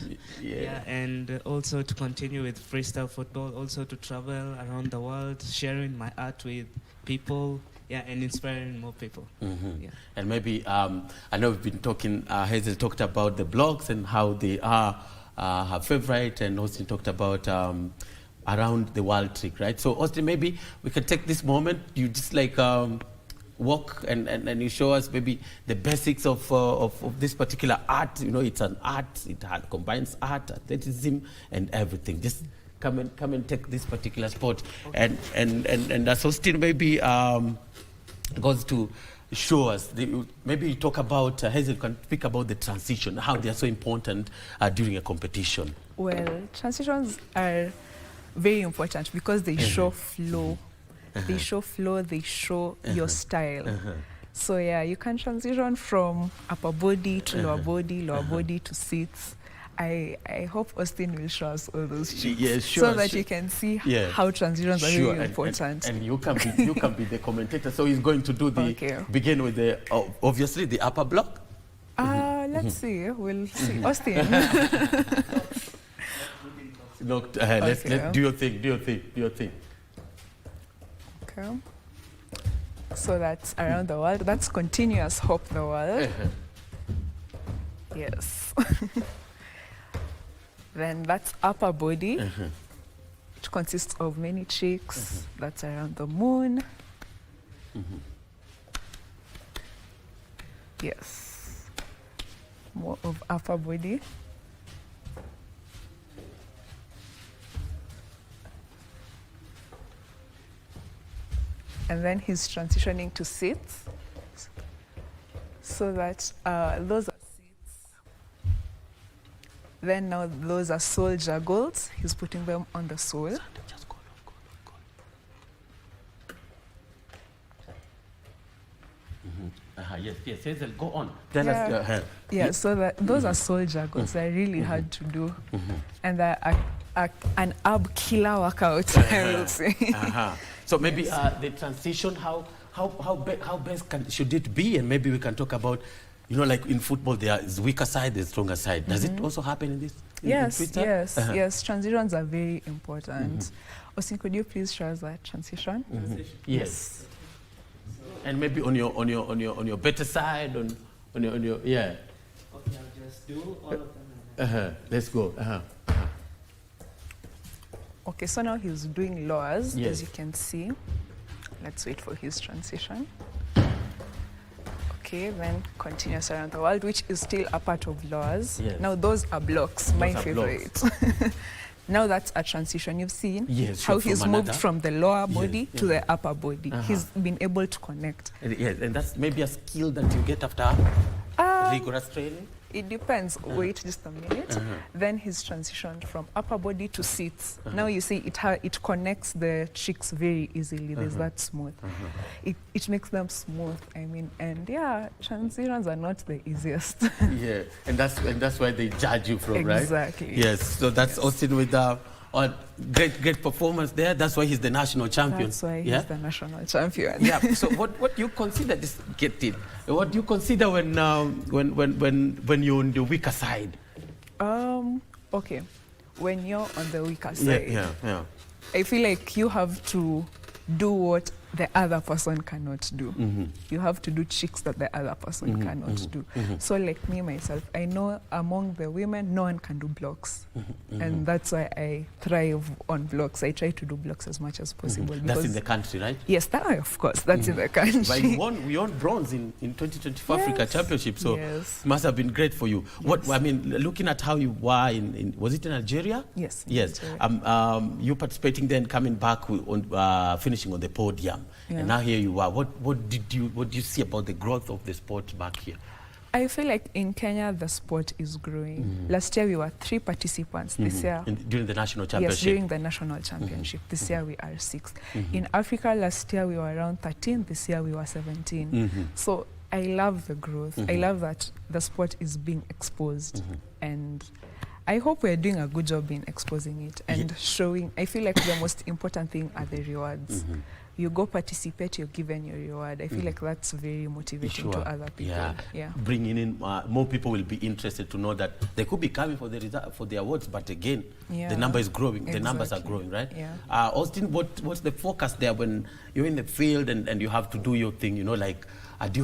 Yeah. And also to continue with freestyle football. Also to travel around the world, sharing my art with people. Yeah, and inspiring more people. Yeah. And maybe, I know we've been talking, Hazel talked about the blogs and how they are her favorite, and Austin talked about around the world trick, right? So Austin, maybe we can take this moment, you just like walk and you show us maybe the basics of this particular art. You know, it's an art, it combines art, athleticism, and everything. Just come and take this particular sport. Okay. And as Austin maybe goes to show us, maybe you talk about, Hazel can speak about the transition, how they are so important during a competition. Well, transitions are very important because they show flow. They show flow, they show your style. So yeah, you can transition from upper body to lower body to seats. I hope Austin will show us all those tricks, so that you can see how transitions are really important. And you can be the commentator. So he's going to do the begin with the obviously the upper block. Let's see. We'll see. Austin. Look, let's do your thing. Do your thing. Okay. So that's around the world. That's continuous hop the world. Yes. Then that's upper body. It consists of many tricks. That's around the moon. Yes. More of upper body. And then he's transitioning to seats, so that those are seats. Then now those are soul juggles. He's putting them on the soul. Yes, Hazel, go on. Tell us. Yeah, so that those are soul juggles. They're really hard to do. And they're an ab killer workout, I will say. So maybe the transition, how best should it be? And maybe we can talk about, you know, like in football, there is weaker side, there's stronger side. Does it also happen in this? Yes. Transitions are very important. Austin, could you please show us that transition? Yes. And maybe on your better side, on your yeah. Okay, I'll just do all of them. Let's go. Okay, so now he's doing lowers, as you can see. Let's wait for his transition. Okay, then continuous around the world, which is still a part of lowers. Yes. Now those are blocks, my favorite. Now that's a transition. You've seen how he's moved from the lower body to the upper body. He's been able to connect. Yes, and that's maybe a skill that you get after rigorous training. It depends. Wait just a minute. Then he's transitioned from upper body to seats. Now you see it connects the tricks very easily. There's that smooth. It makes them smooth. I mean, and yeah, transitions are not the easiest. Yeah, and that's why they judge you from, right? Exactly. Yes. So that's Austin with great performance there. That's why he's the national champion. That's why he's the national champion. Yeah. So what do you consider this? Get it? What do you consider when you're on the weaker side? Okay, when you're on the weaker side, I feel like you have to do what the other person cannot do. You have to do tricks that the other person cannot do. So like me, myself, I know among the women, no one can do blocks. And that's why I thrive on blocks. I try to do blocks as much as possible. That's in the country, right? Yes, that, of course, that's in the country. But we won bronze in 2024 Africa Championship, so it must have been great for you. What I mean, looking at how you were was it in Algeria? Yes. Yes. You participating then, coming back on finishing on the podium, and now here you are. What do you see about the growth of the sport back here? I feel like in Kenya the sport is growing. Last year we were 3 participants. This year during the national championship. Yes, during the national championship. This year we are 6th. In Africa last year we were around 13. This year we were 17. So I love the growth. I love that the sport is being exposed, and I hope we're doing a good job in exposing it and showing. I feel like the most important thing are the rewards. You go participate, you're given your reward. I feel like that's very motivating to other people. Yeah. Bringing in more people will be interested to know that they could be coming for the awards, but again, the number is growing. The numbers are growing, right? Austin, what's the focus there when you're in the field and you have to do your thing? You know, like. Do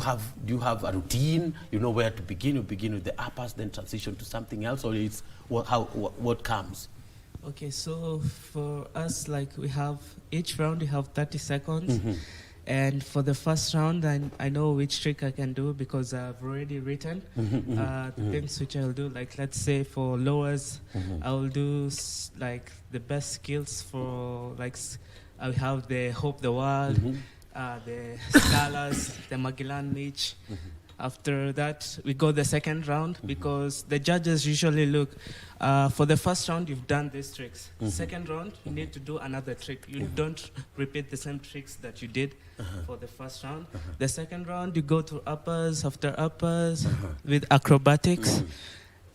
you have a routine? You know where to begin? You begin with the uppers, then transition to something else, or it's what comes? Okay, so for us, like each round we have 30 seconds, and for the first round, I know which trick I can do because I've already written the things which I'll do. Like let's say for lowers, I'll do like the best skills for I have the Hope the World. The Scholars, the Magellan niche. After that, we go the second round because the judges usually look, for the first round, you've done these tricks. Second round, you need to do another trick. You don't repeat the same tricks that you did for the first round. The second round, you go to uppers after uppers with acrobatics.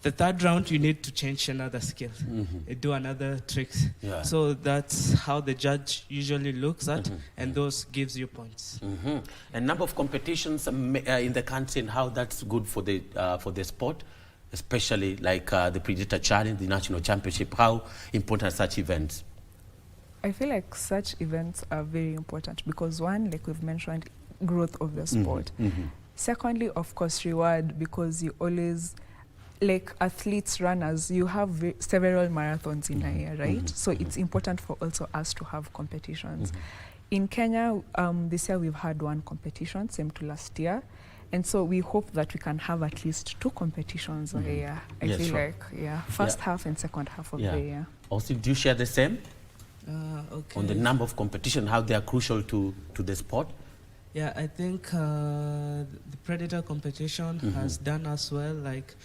The third round, you need to change another skill, do another tricks. So that's how the judge usually looks at, and those gives you points. And number of competitions in the country, and how that's good for the sport, especially like the Predator Challenge, the National Championship. How important are such events? I feel like such events are very important because one, like we've mentioned, growth of the sport. Secondly, of course, reward, because you always, like athletes, runners, you have several marathons in a year, right? So it's important for also us to have competitions. In Kenya, this year we've had 1 competition, same to last year. And so we hope that we can have at least 2 competitions a year. I feel like, first half and second half of the year. Also, do you share the same? Okay. On the number of competition, how they are crucial to the sport? Yeah, I think the Predator competition has done us well. Like,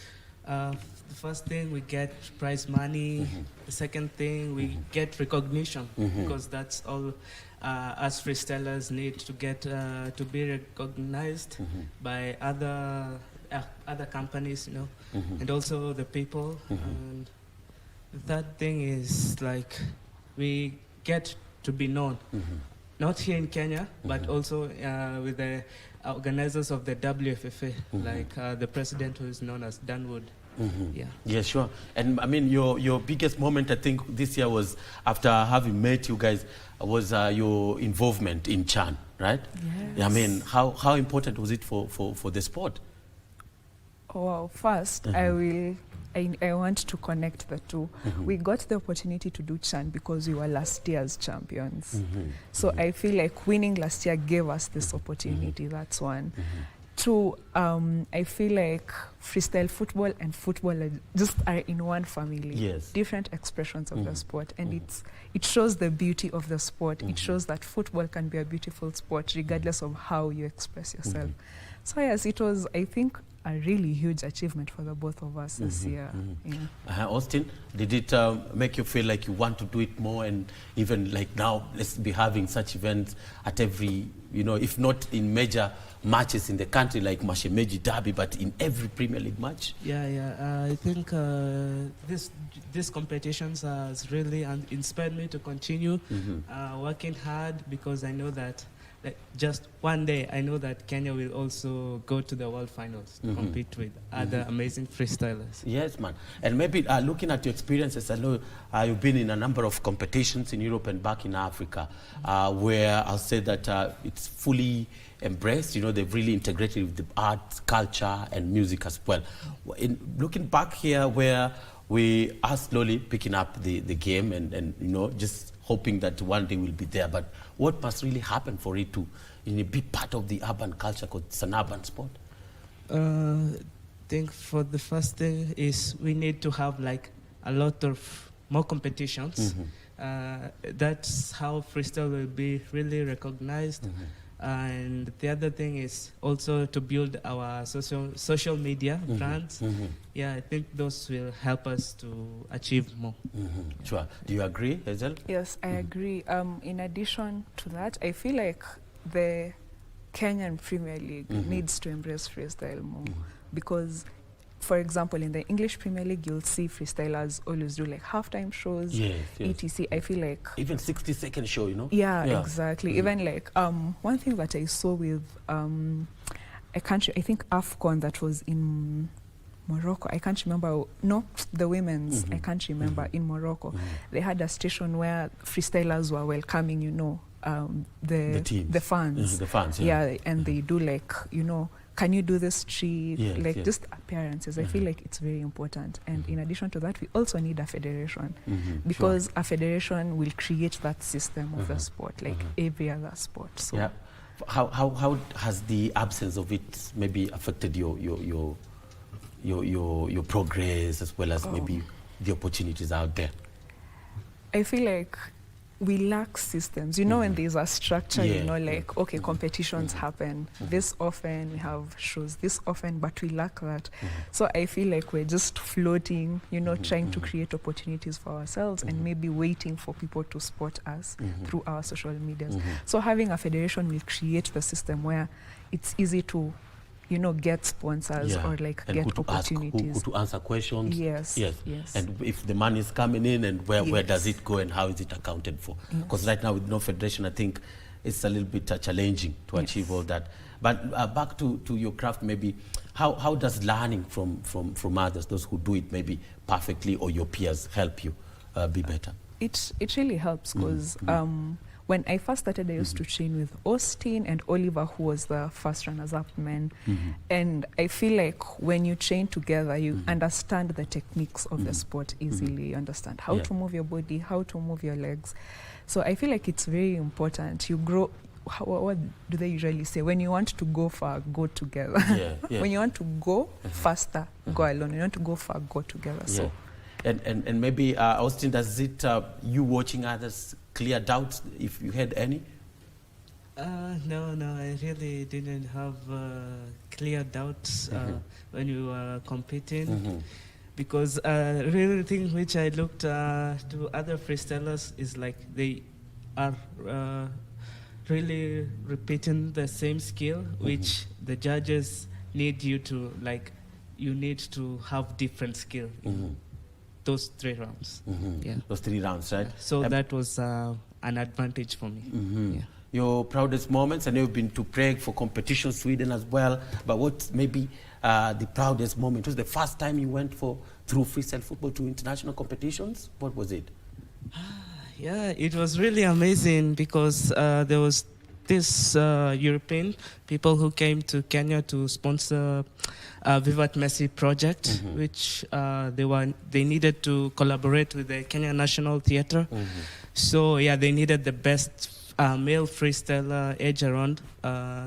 the first thing, we get prize money. The second thing, we get recognition because that's all us freestylers need to get to be recognized by other companies, you know, and also the people. And the third thing is like we get to be known, not here in Kenya, but also with the organizers of the WFFA, like the president who is known as Danwood. Yeah, sure. And I mean, your biggest moment, I think, this year was after having met you guys, was your involvement in Chan, right? Yes. I mean, how important was it for the sport? Well, first, I want to connect the two. We got the opportunity to do Chan because we were last year's champions. So I feel like winning last year gave us this opportunity. That's one. 2, I feel like freestyle football and football are in one family. Different expressions of the sport, and it shows the beauty of the sport. It shows that football can be a beautiful sport regardless of how you express yourself. So yes, it was, I think, a really huge achievement for the both of us this year. Austin, did it make you feel like you want to do it more, and even like now, let's be having such events at every, you know, if not in major matches in the country like Mashemeji Derby, but in every Premier League match? I think these competitions has really inspired me to continue working hard, because I know that like, just one day, I know that Kenya will also go to the world finals to compete with other amazing freestylers. Yes, man. And maybe looking at your experiences, I know you've been in a number of competitions in Europe and back in Africa, where I'll say that it's fully embraced. You know, they've really integrated with the art, culture, and music as well. In looking back here, where we are slowly picking up the game and you know, just hoping that one day we'll be there. But what must really happen for it to be part of the urban culture, because it's an urban sport? I think for the first thing is we need to have like a lot of more competitions. That's how freestyle will be really recognized. And the other thing is also to build our social media brands. Yeah, I think those will help us to achieve more. Sure. Do you agree, Hazel? Yes, I agree. In addition to that, I feel like the Kenyan Premier League needs to embrace freestyle more because, for example, in the English Premier League, you'll see freestylers always do like halftime shows, etc. I feel like even 60-second show, you know. Yeah. Exactly. Even like one thing that I saw with a country, I think AFCON, that was in Morocco. I can't remember. No, the women's. I can't remember. In Morocco, they had a station where freestylers were welcoming, you know, the fans. The fans. Yeah, and they do like, you know, can you do this trick? Just appearances. I feel like it's very important. And in addition to that, we also need a federation because a federation will create that system of the sport, like every other sport. So yeah. How has the absence of it maybe affected your progress as well as maybe the opportunities out there? I feel like we lack systems. You know, when there's a structure, you know, like, okay, competitions happen this often, we have shows this often, but we lack that. So I feel like we're just floating, you know, trying to create opportunities for ourselves and maybe waiting for people to support us through our social medias. So having a federation will create the system where it's easy to, you know, get sponsors or like and get opportunities. Who to answer questions. Yes. And if the money is coming in, and where does it go and how is it accounted for? Because right now with no federation, I think it's a little bit challenging to achieve all that. But back to your craft, maybe how does learning from others, those who do it maybe perfectly, or your peers, help you be better? It really helps because when I first started, I used to train with Austin and Oliver, who was the first runners-up men. And I feel like when you train together, you understand the techniques of the sport easily. You understand how to move your body, how to move your legs. So I feel like it's very important. You grow. What do they usually say? When you want to go far, go together. When you want to go faster, go alone. When you want to go far, go together. So. And maybe, Austin, does it, you watching others, clear doubts, if you had any? No, I really didn't have clear doubts when we were competing. Because really thing which I looked to other freestylers is like they are really repeating the same skill, which the judges need you to, like, you need to have different skill. Those 3 rounds. Those 3 rounds, right? So that was an advantage for me. Your proudest moments, I know you've been to Prague for competition, Sweden as well, but what's maybe the proudest moment? Was the first time you went through freestyle football to international competitions? What was it? Yeah, it was really amazing because there was this European people who came to Kenya to sponsor Vivat Messi project, which they needed to collaborate with the Kenya National Theatre. So yeah, they needed the best male freestyler age around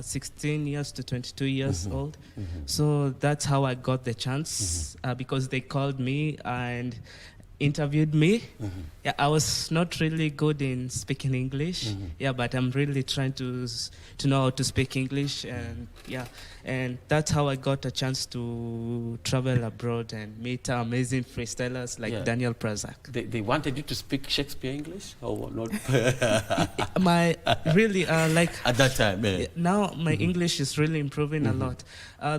16 years to 22 years old. So that's how I got the chance because they called me and interviewed me. Yeah, I was not really good in speaking English. Yeah, but I'm really trying to know how to speak English, and and that's how I got a chance to travel abroad and meet amazing freestylers like Daniel Prazak. They wanted you to speak Shakespeare English or not? My really like at that time. Now my English is really improving a lot.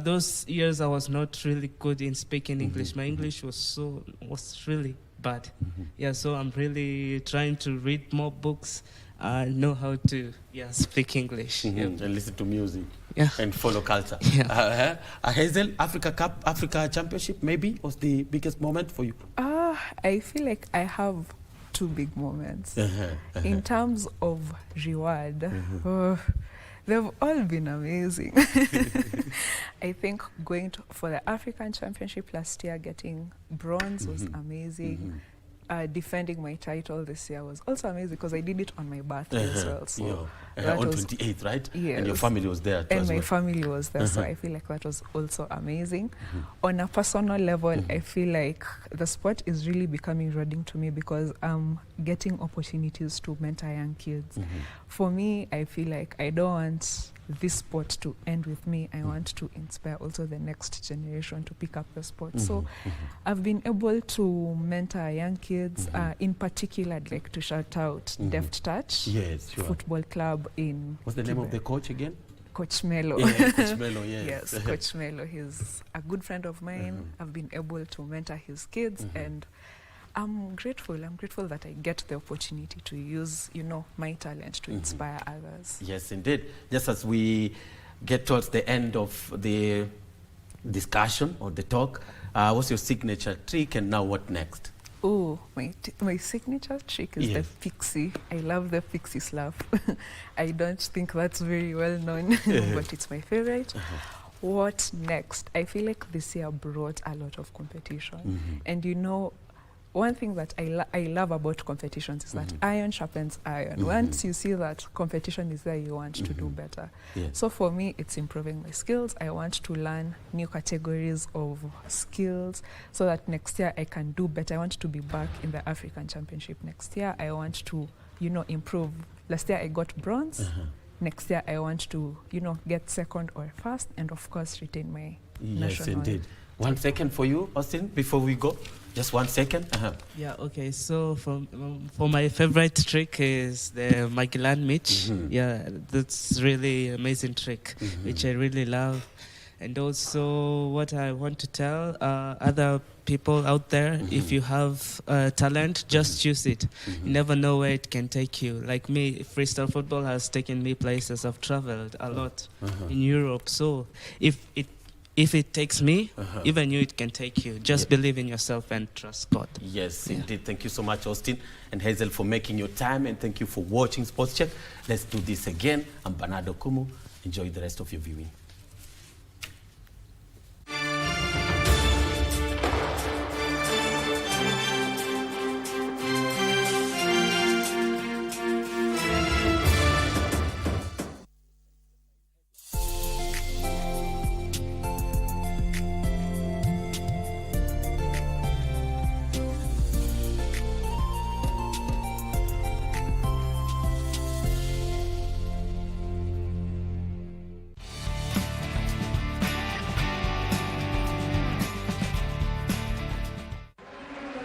Those years I was not really good in speaking English. My English was really bad. Yeah, so I'm really trying to read more books know how to speak English. And listen to music. Yeah. And follow culture. Yeah. Hazel, Africa Cup, Africa Championship maybe was the biggest moment for you? I feel like I have two big moments. In terms of reward, they've all been amazing. I think going for the African Championship last year, getting bronze was amazing. Defending my title this year was also amazing because I did it on my birthday as well. So on 28th, right? Yes. And your family was there too. And my family was there, so I feel like that was also amazing. On a personal level, I feel like the sport is really becoming rewarding to me because I'm getting opportunities to mentor young kids. For me, I feel like I don't want this sport to end with me. I want to inspire also the next generation to pick up the sport. So I've been able to mentor young kids. In particular, I'd like to shout out Deft Touch Football Club in What's the name of the coach again? Coach Melo. Coach Melo, yes. Yes, Coach Melo. He's a good friend of mine. I've been able to mentor his kids and I'm grateful. I'm grateful that I get the opportunity to use, my talent to inspire others. Yes, indeed. Just as we get towards the end of the discussion or the talk, what's your signature trick and now what next? Oh, my signature trick is the pixie. I love the pixie slap. I don't think that's very well known, but it's my favorite. What next? I feel like this year brought a lot of competition. And one thing that I love about competitions is that iron sharpens iron. Once you see that competition is there, you want to do better. So for me, it's improving my skills. I want to learn new categories of skills so that next year I can do better. I want to be back in the African Championship next year. I want to, improve. Last year I got bronze. Next year I want to, get second or first, and of course retain my national. Yes, indeed. 1 second for you, Austin, before we go. Just 1 second. Yeah, okay. So for my favorite trick is the Magellan Mitch. Yeah, that's really amazing trick, which I really love. And also what I want to tell other people out there, if you have talent, just use it. You never know where it can take you. Like me, freestyle football has taken me places. I've traveled a lot in Europe. So if it takes me, even you, it can take you. Just believe in yourself and trust God. Yes, indeed. Thank you so much, Austin and Hazel, for making your time, and thank you for watching Sports Check. Let's do this again. I'm Bernardo Okumu. Enjoy the rest of your viewing.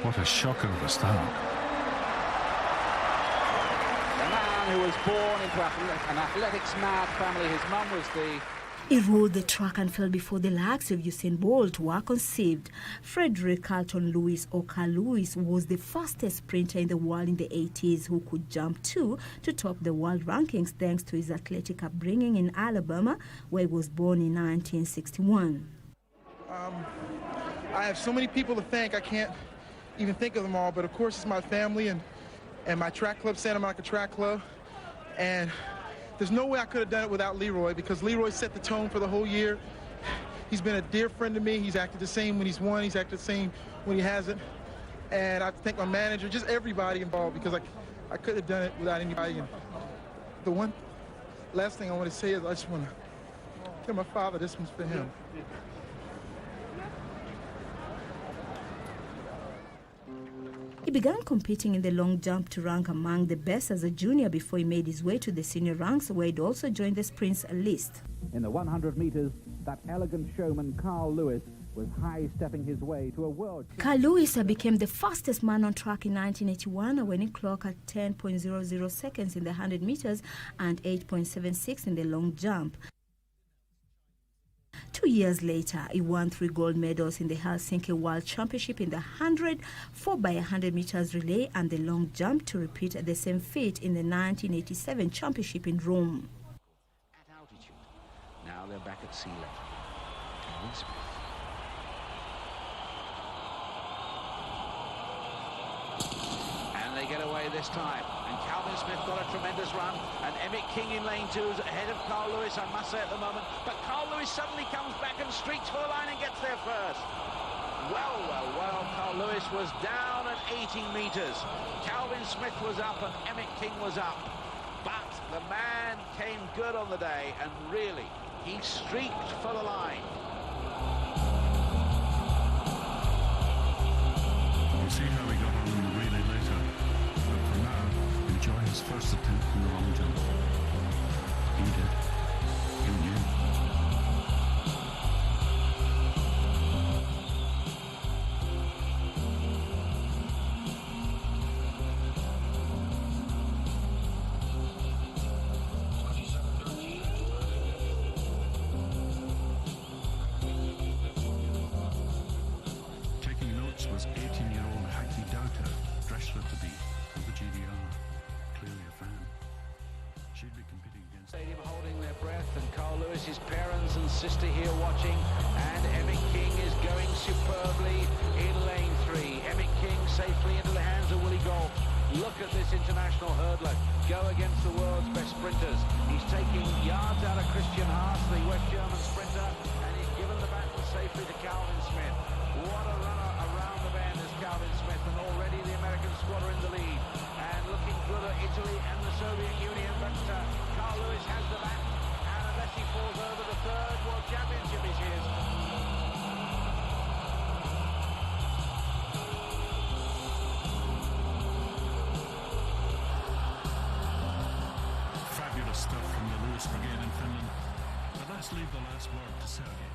What a shocker of a start. The man who was born into an athletics-mad family, his mum was He rode the track and fell before the likes of Usain Bolt were conceived. Frederick Carlton Lewis, or Carl Lewis, was the fastest sprinter in the world in the 80s who could jump to top the world rankings thanks to his athletic upbringing in Alabama, where he was born in 1961. I have so many people to thank, I can't even think of them all, but of course it's my family and my track club, Santa Monica Track Club. And there's no way I could have done it without Leroy, because Leroy set the tone for the whole year. He's been a dear friend to me. He's acted the same when he's won. He's acted the same when he hasn't. And I thank my manager, just everybody involved, because I couldn't have done it without anybody. And the one last thing I want to say is I just want to tell my father this one's for him. He began competing in the long jump to rank among the best as a junior before he made his way to the senior ranks, where he'd also joined the sprints list. In the 100 meters, that elegant showman Carl Lewis was high-stepping his way to a world... Carl Lewis became the fastest man on track in 1981 when he clocked at 10.00 seconds in the 100 meters and 8.76 in the long jump. 2 years later, he won 3 gold medals in the Helsinki World Championship in the 100, 4x100 meters relay and the long jump to repeat the same feat in the 1987 championship in Rome. At altitude. Now they're back at sea level. Calvin Smith. And they get away this time. And Calvin Smith got a tremendous run. And Emmett King in lane 2 is ahead of Carl Lewis, I must say, at the moment. But Carl Lewis suddenly comes back and streaks for the line and gets there first. Well, Carl Lewis was down at 18 meters. Calvin Smith was up and Emmett King was up. But the man came good on the day, and really, he streaked for the line. We'll see how we got on in the relay later. But for now, enjoy his first attempt in the long jump. He did. You knew. Taking notes was 18-year-old Heike Dauter, Dressler-to-be of the GDR. Clearly a fan. She'd be competing against... Stadium holding their breath, and Carl Lewis's parents and sister here watching, and Emmett King is going superbly in lane 3. Emmett King safely into the hands of Willie Golf. Look at this international hurdler go against the world's best sprinters. He's taking yards out of Christian Haas, the West German sprinter, and he's given the baton safely to Calvin Smith. What a runner around the bend is Calvin Smith, and already the American squad are in the lead. And looking good at Italy and the Soviet Union, but Carl Lewis has the baton, and unless he falls over, the 3rd World Championship is his. Fabulous stuff from the Lewis Brigade in Finland. But let's leave the last word to Sergei.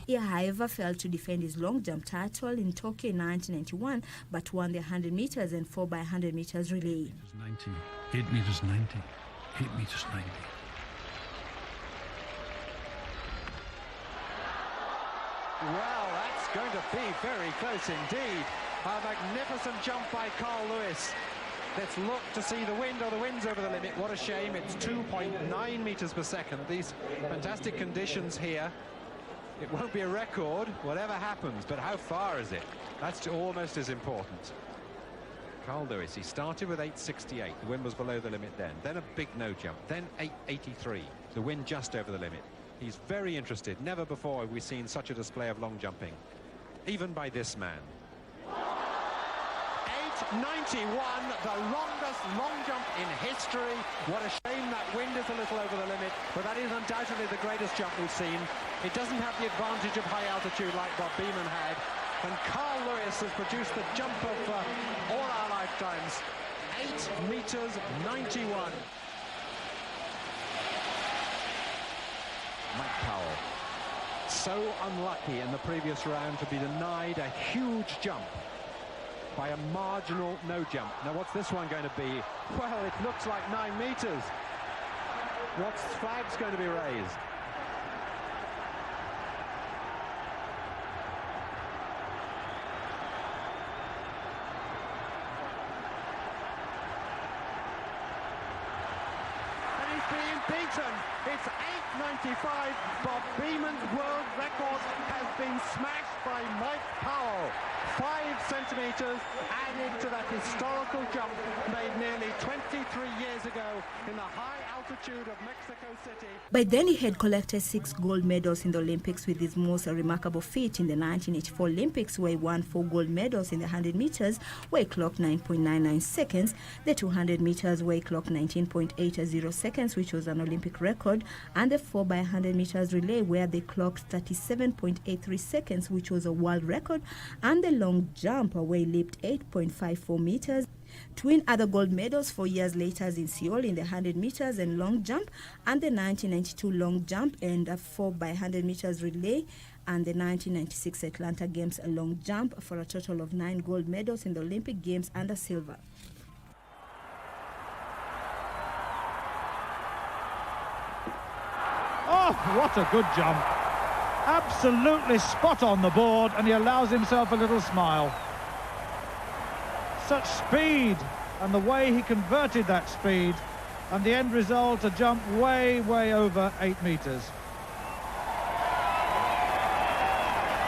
He, however, failed to defend his long jump title in Tokyo in 1991, but won the 100 meters and 4x100 meters relay. 90, 8 meters 90, 8 meters 90. Well, that's going to be very close indeed. A magnificent jump by Carl Lewis. Let's look to see the wind, or the wind's over the limit. What a shame. It's 2.9 meters per second. These fantastic conditions here. It won't be a record, whatever happens, but how far is it? That's almost as important. Carl Lewis, he started with 8.68. The wind was below the limit then a big no jump, then 8.83. The wind just over the limit. He's very interested. Never before have we seen such a display of long jumping, even by this man. 8.91, the longest long jump in history. What a shame that wind is a little over the limit, but that is undoubtedly the greatest jump we've seen. It doesn't have the advantage of high altitude like Bob Beamon had, and Carl Lewis has produced the jump of all our lifetimes. 8 meters 91. Mike Powell, so unlucky in the previous round to be denied a huge jump by a marginal no jump. Now what's this one going to be? Well, it looks like 9 meters. What's flag's going to be raised? And he's being beaten. It's 8.95. Bob Beamon's world record has been smashed by Mike Powell. 5 centimeters added to that historical jump made nearly 23 years ago in the high altitude of Mexico City. By then, he had collected 6 gold medals in the Olympics, with his most remarkable feat in the 1984 Olympics, where he won 4 gold medals in the 100 meters, where he clocked 9.99 seconds, the 200 meters, where he clocked 19.80 seconds, which was an Olympic record, and the 4x100 meters relay, where they clocked 37.83 seconds, which was a world record, and the long jump, where he leaped 8.54 meters. To win other gold medals 4 years later in Seoul in the 100 meters and long jump, and the 1992 long jump and 4x100 meters relay, and the 1996 Atlanta Games long jump, for a total of 9 gold medals in the Olympic Games under silver. Oh, what a good jump. Absolutely spot on the board, and he allows himself a little smile. Such speed, and the way he converted that speed, and the end result, a jump way, way over 8 metres.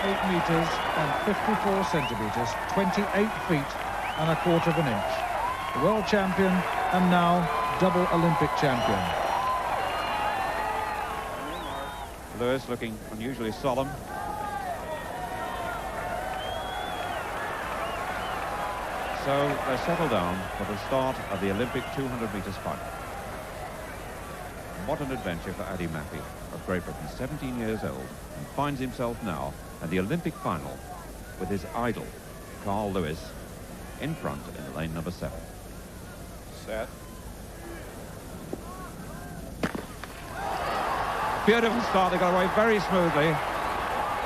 8 metres and 54 centimetres, 28 feet and a quarter of an inch. The world champion and now double Olympic champion. Lewis looking unusually solemn. So they settle down for the start of the Olympic 200 metres final. What an adventure for Addy Maffey of Great Britain, 17 years old, and finds himself now at the Olympic final with his idol, Carl Lewis, in front in lane number 7. Set. Beautiful start, they got away very smoothly.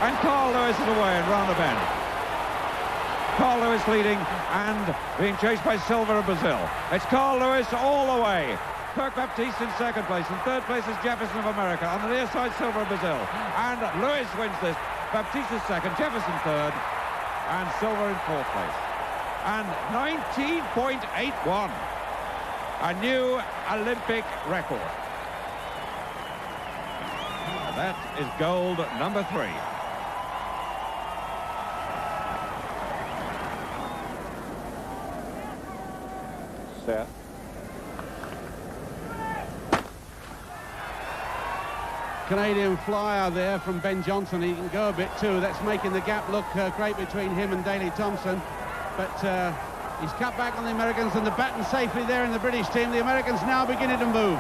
And Carl Lewis is away and round the bend. Carl Lewis leading and being chased by Silva of Brazil. It's Carl Lewis all the way. Kirk Baptiste in second place. In third place is Jefferson of America. On the near side, Silva of Brazil. And Lewis wins this. Baptiste is second, Jefferson third, and Silva in fourth place. And 19.81. A new Olympic record. And that is gold number 3. Set. Canadian flyer there from Ben Johnson. He can go a bit too. That's making the gap look great between him and Daley Thompson. But he's cut back on the Americans, and the baton safely there in the British team. The Americans now beginning to move.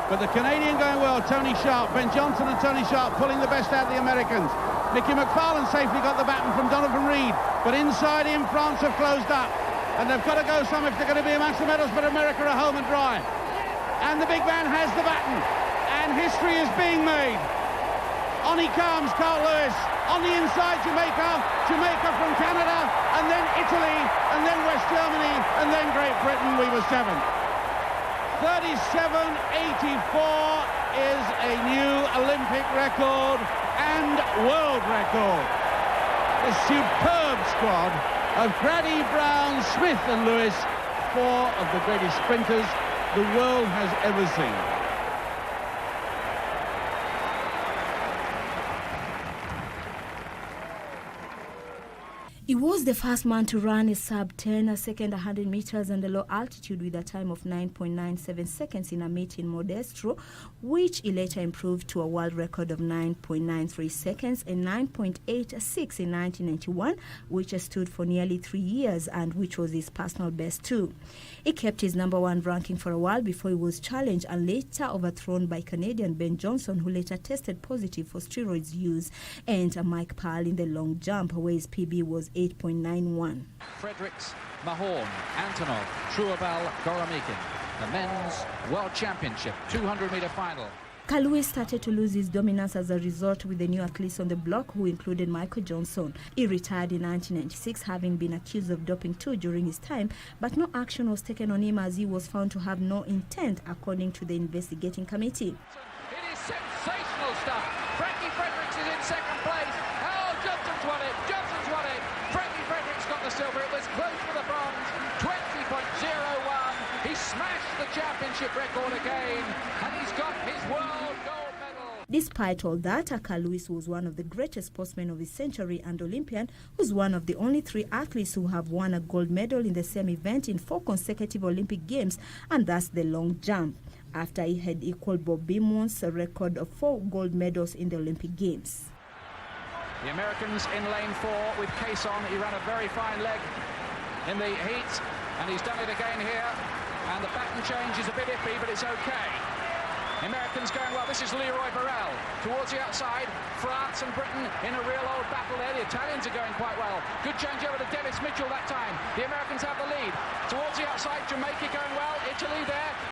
But the Canadian going well, Tony Sharp. Ben Johnson and Tony Sharp pulling the best out of the Americans. Mickey McFarlane safely got the baton from Donovan Reed. But inside him, France have closed up. And they've got to go some if they're going to be amongst the medals, but America are home and dry. And the big man has the baton. And history is being made. On he comes, Carl Lewis. On the inside, Jamaica from Canada, and then Italy, and then West Germany, and then Great Britain. We were 7th. 37.84 is a new Olympic record and world record. A superb squad of Grady, Brown, Smith and Lewis, 4 of the greatest sprinters the world has ever seen. He was the first man to run a sub-10 second 100 meters on the low altitude with a time of 9.97 seconds in a meet in Modesto, which he later improved to a world record of 9.93 seconds and 9.86 in 1991, which stood for nearly 3 years and which was his personal best too. He kept his #1 ranking for a while before he was challenged and later overthrown by Canadian Ben Johnson, who later tested positive for steroids use, and Mike Pearl in the long jump, where his PB was 8.91. Fredericks, Mahorn, Antonov, Truobal, Goromikin. The men's world championship 200-meter final. Carl Lewis started to lose his dominance as a result with the new athletes on the block, who included Michael Johnson. He retired in 1996, having been accused of doping too during his time, but no action was taken on him as he was found to have no intent, according to the investigating committee. It is sensational stuff. Frankie Fredericks is in second place. Oh, Johnson's won it. Johnson's won it. Frankie Fredericks got the silver. It was close for the bronze. 20.01. He smashed the championship record again, and he's got his world gold medal. Despite all that, Carl Lewis was one of the greatest sportsmen of his century and Olympian, who's one of the only 3 athletes who have won a gold medal in the same event in 4 consecutive Olympic Games, and that's the long jump, after he had equaled Bob Beamon's record of 4 gold medals in the Olympic Games. The Americans in lane 4 with Cason. He ran a very fine leg in the heat, and he's done it again here. And the baton change is a bit iffy, but it's okay. The Americans going well. This is Leroy Burrell towards the outside. France and Britain in a real old battle there. The Italians are going quite well. Good change over to Dennis Mitchell that time. The Americans have the lead. Towards the outside, Jamaica going well. Italy there.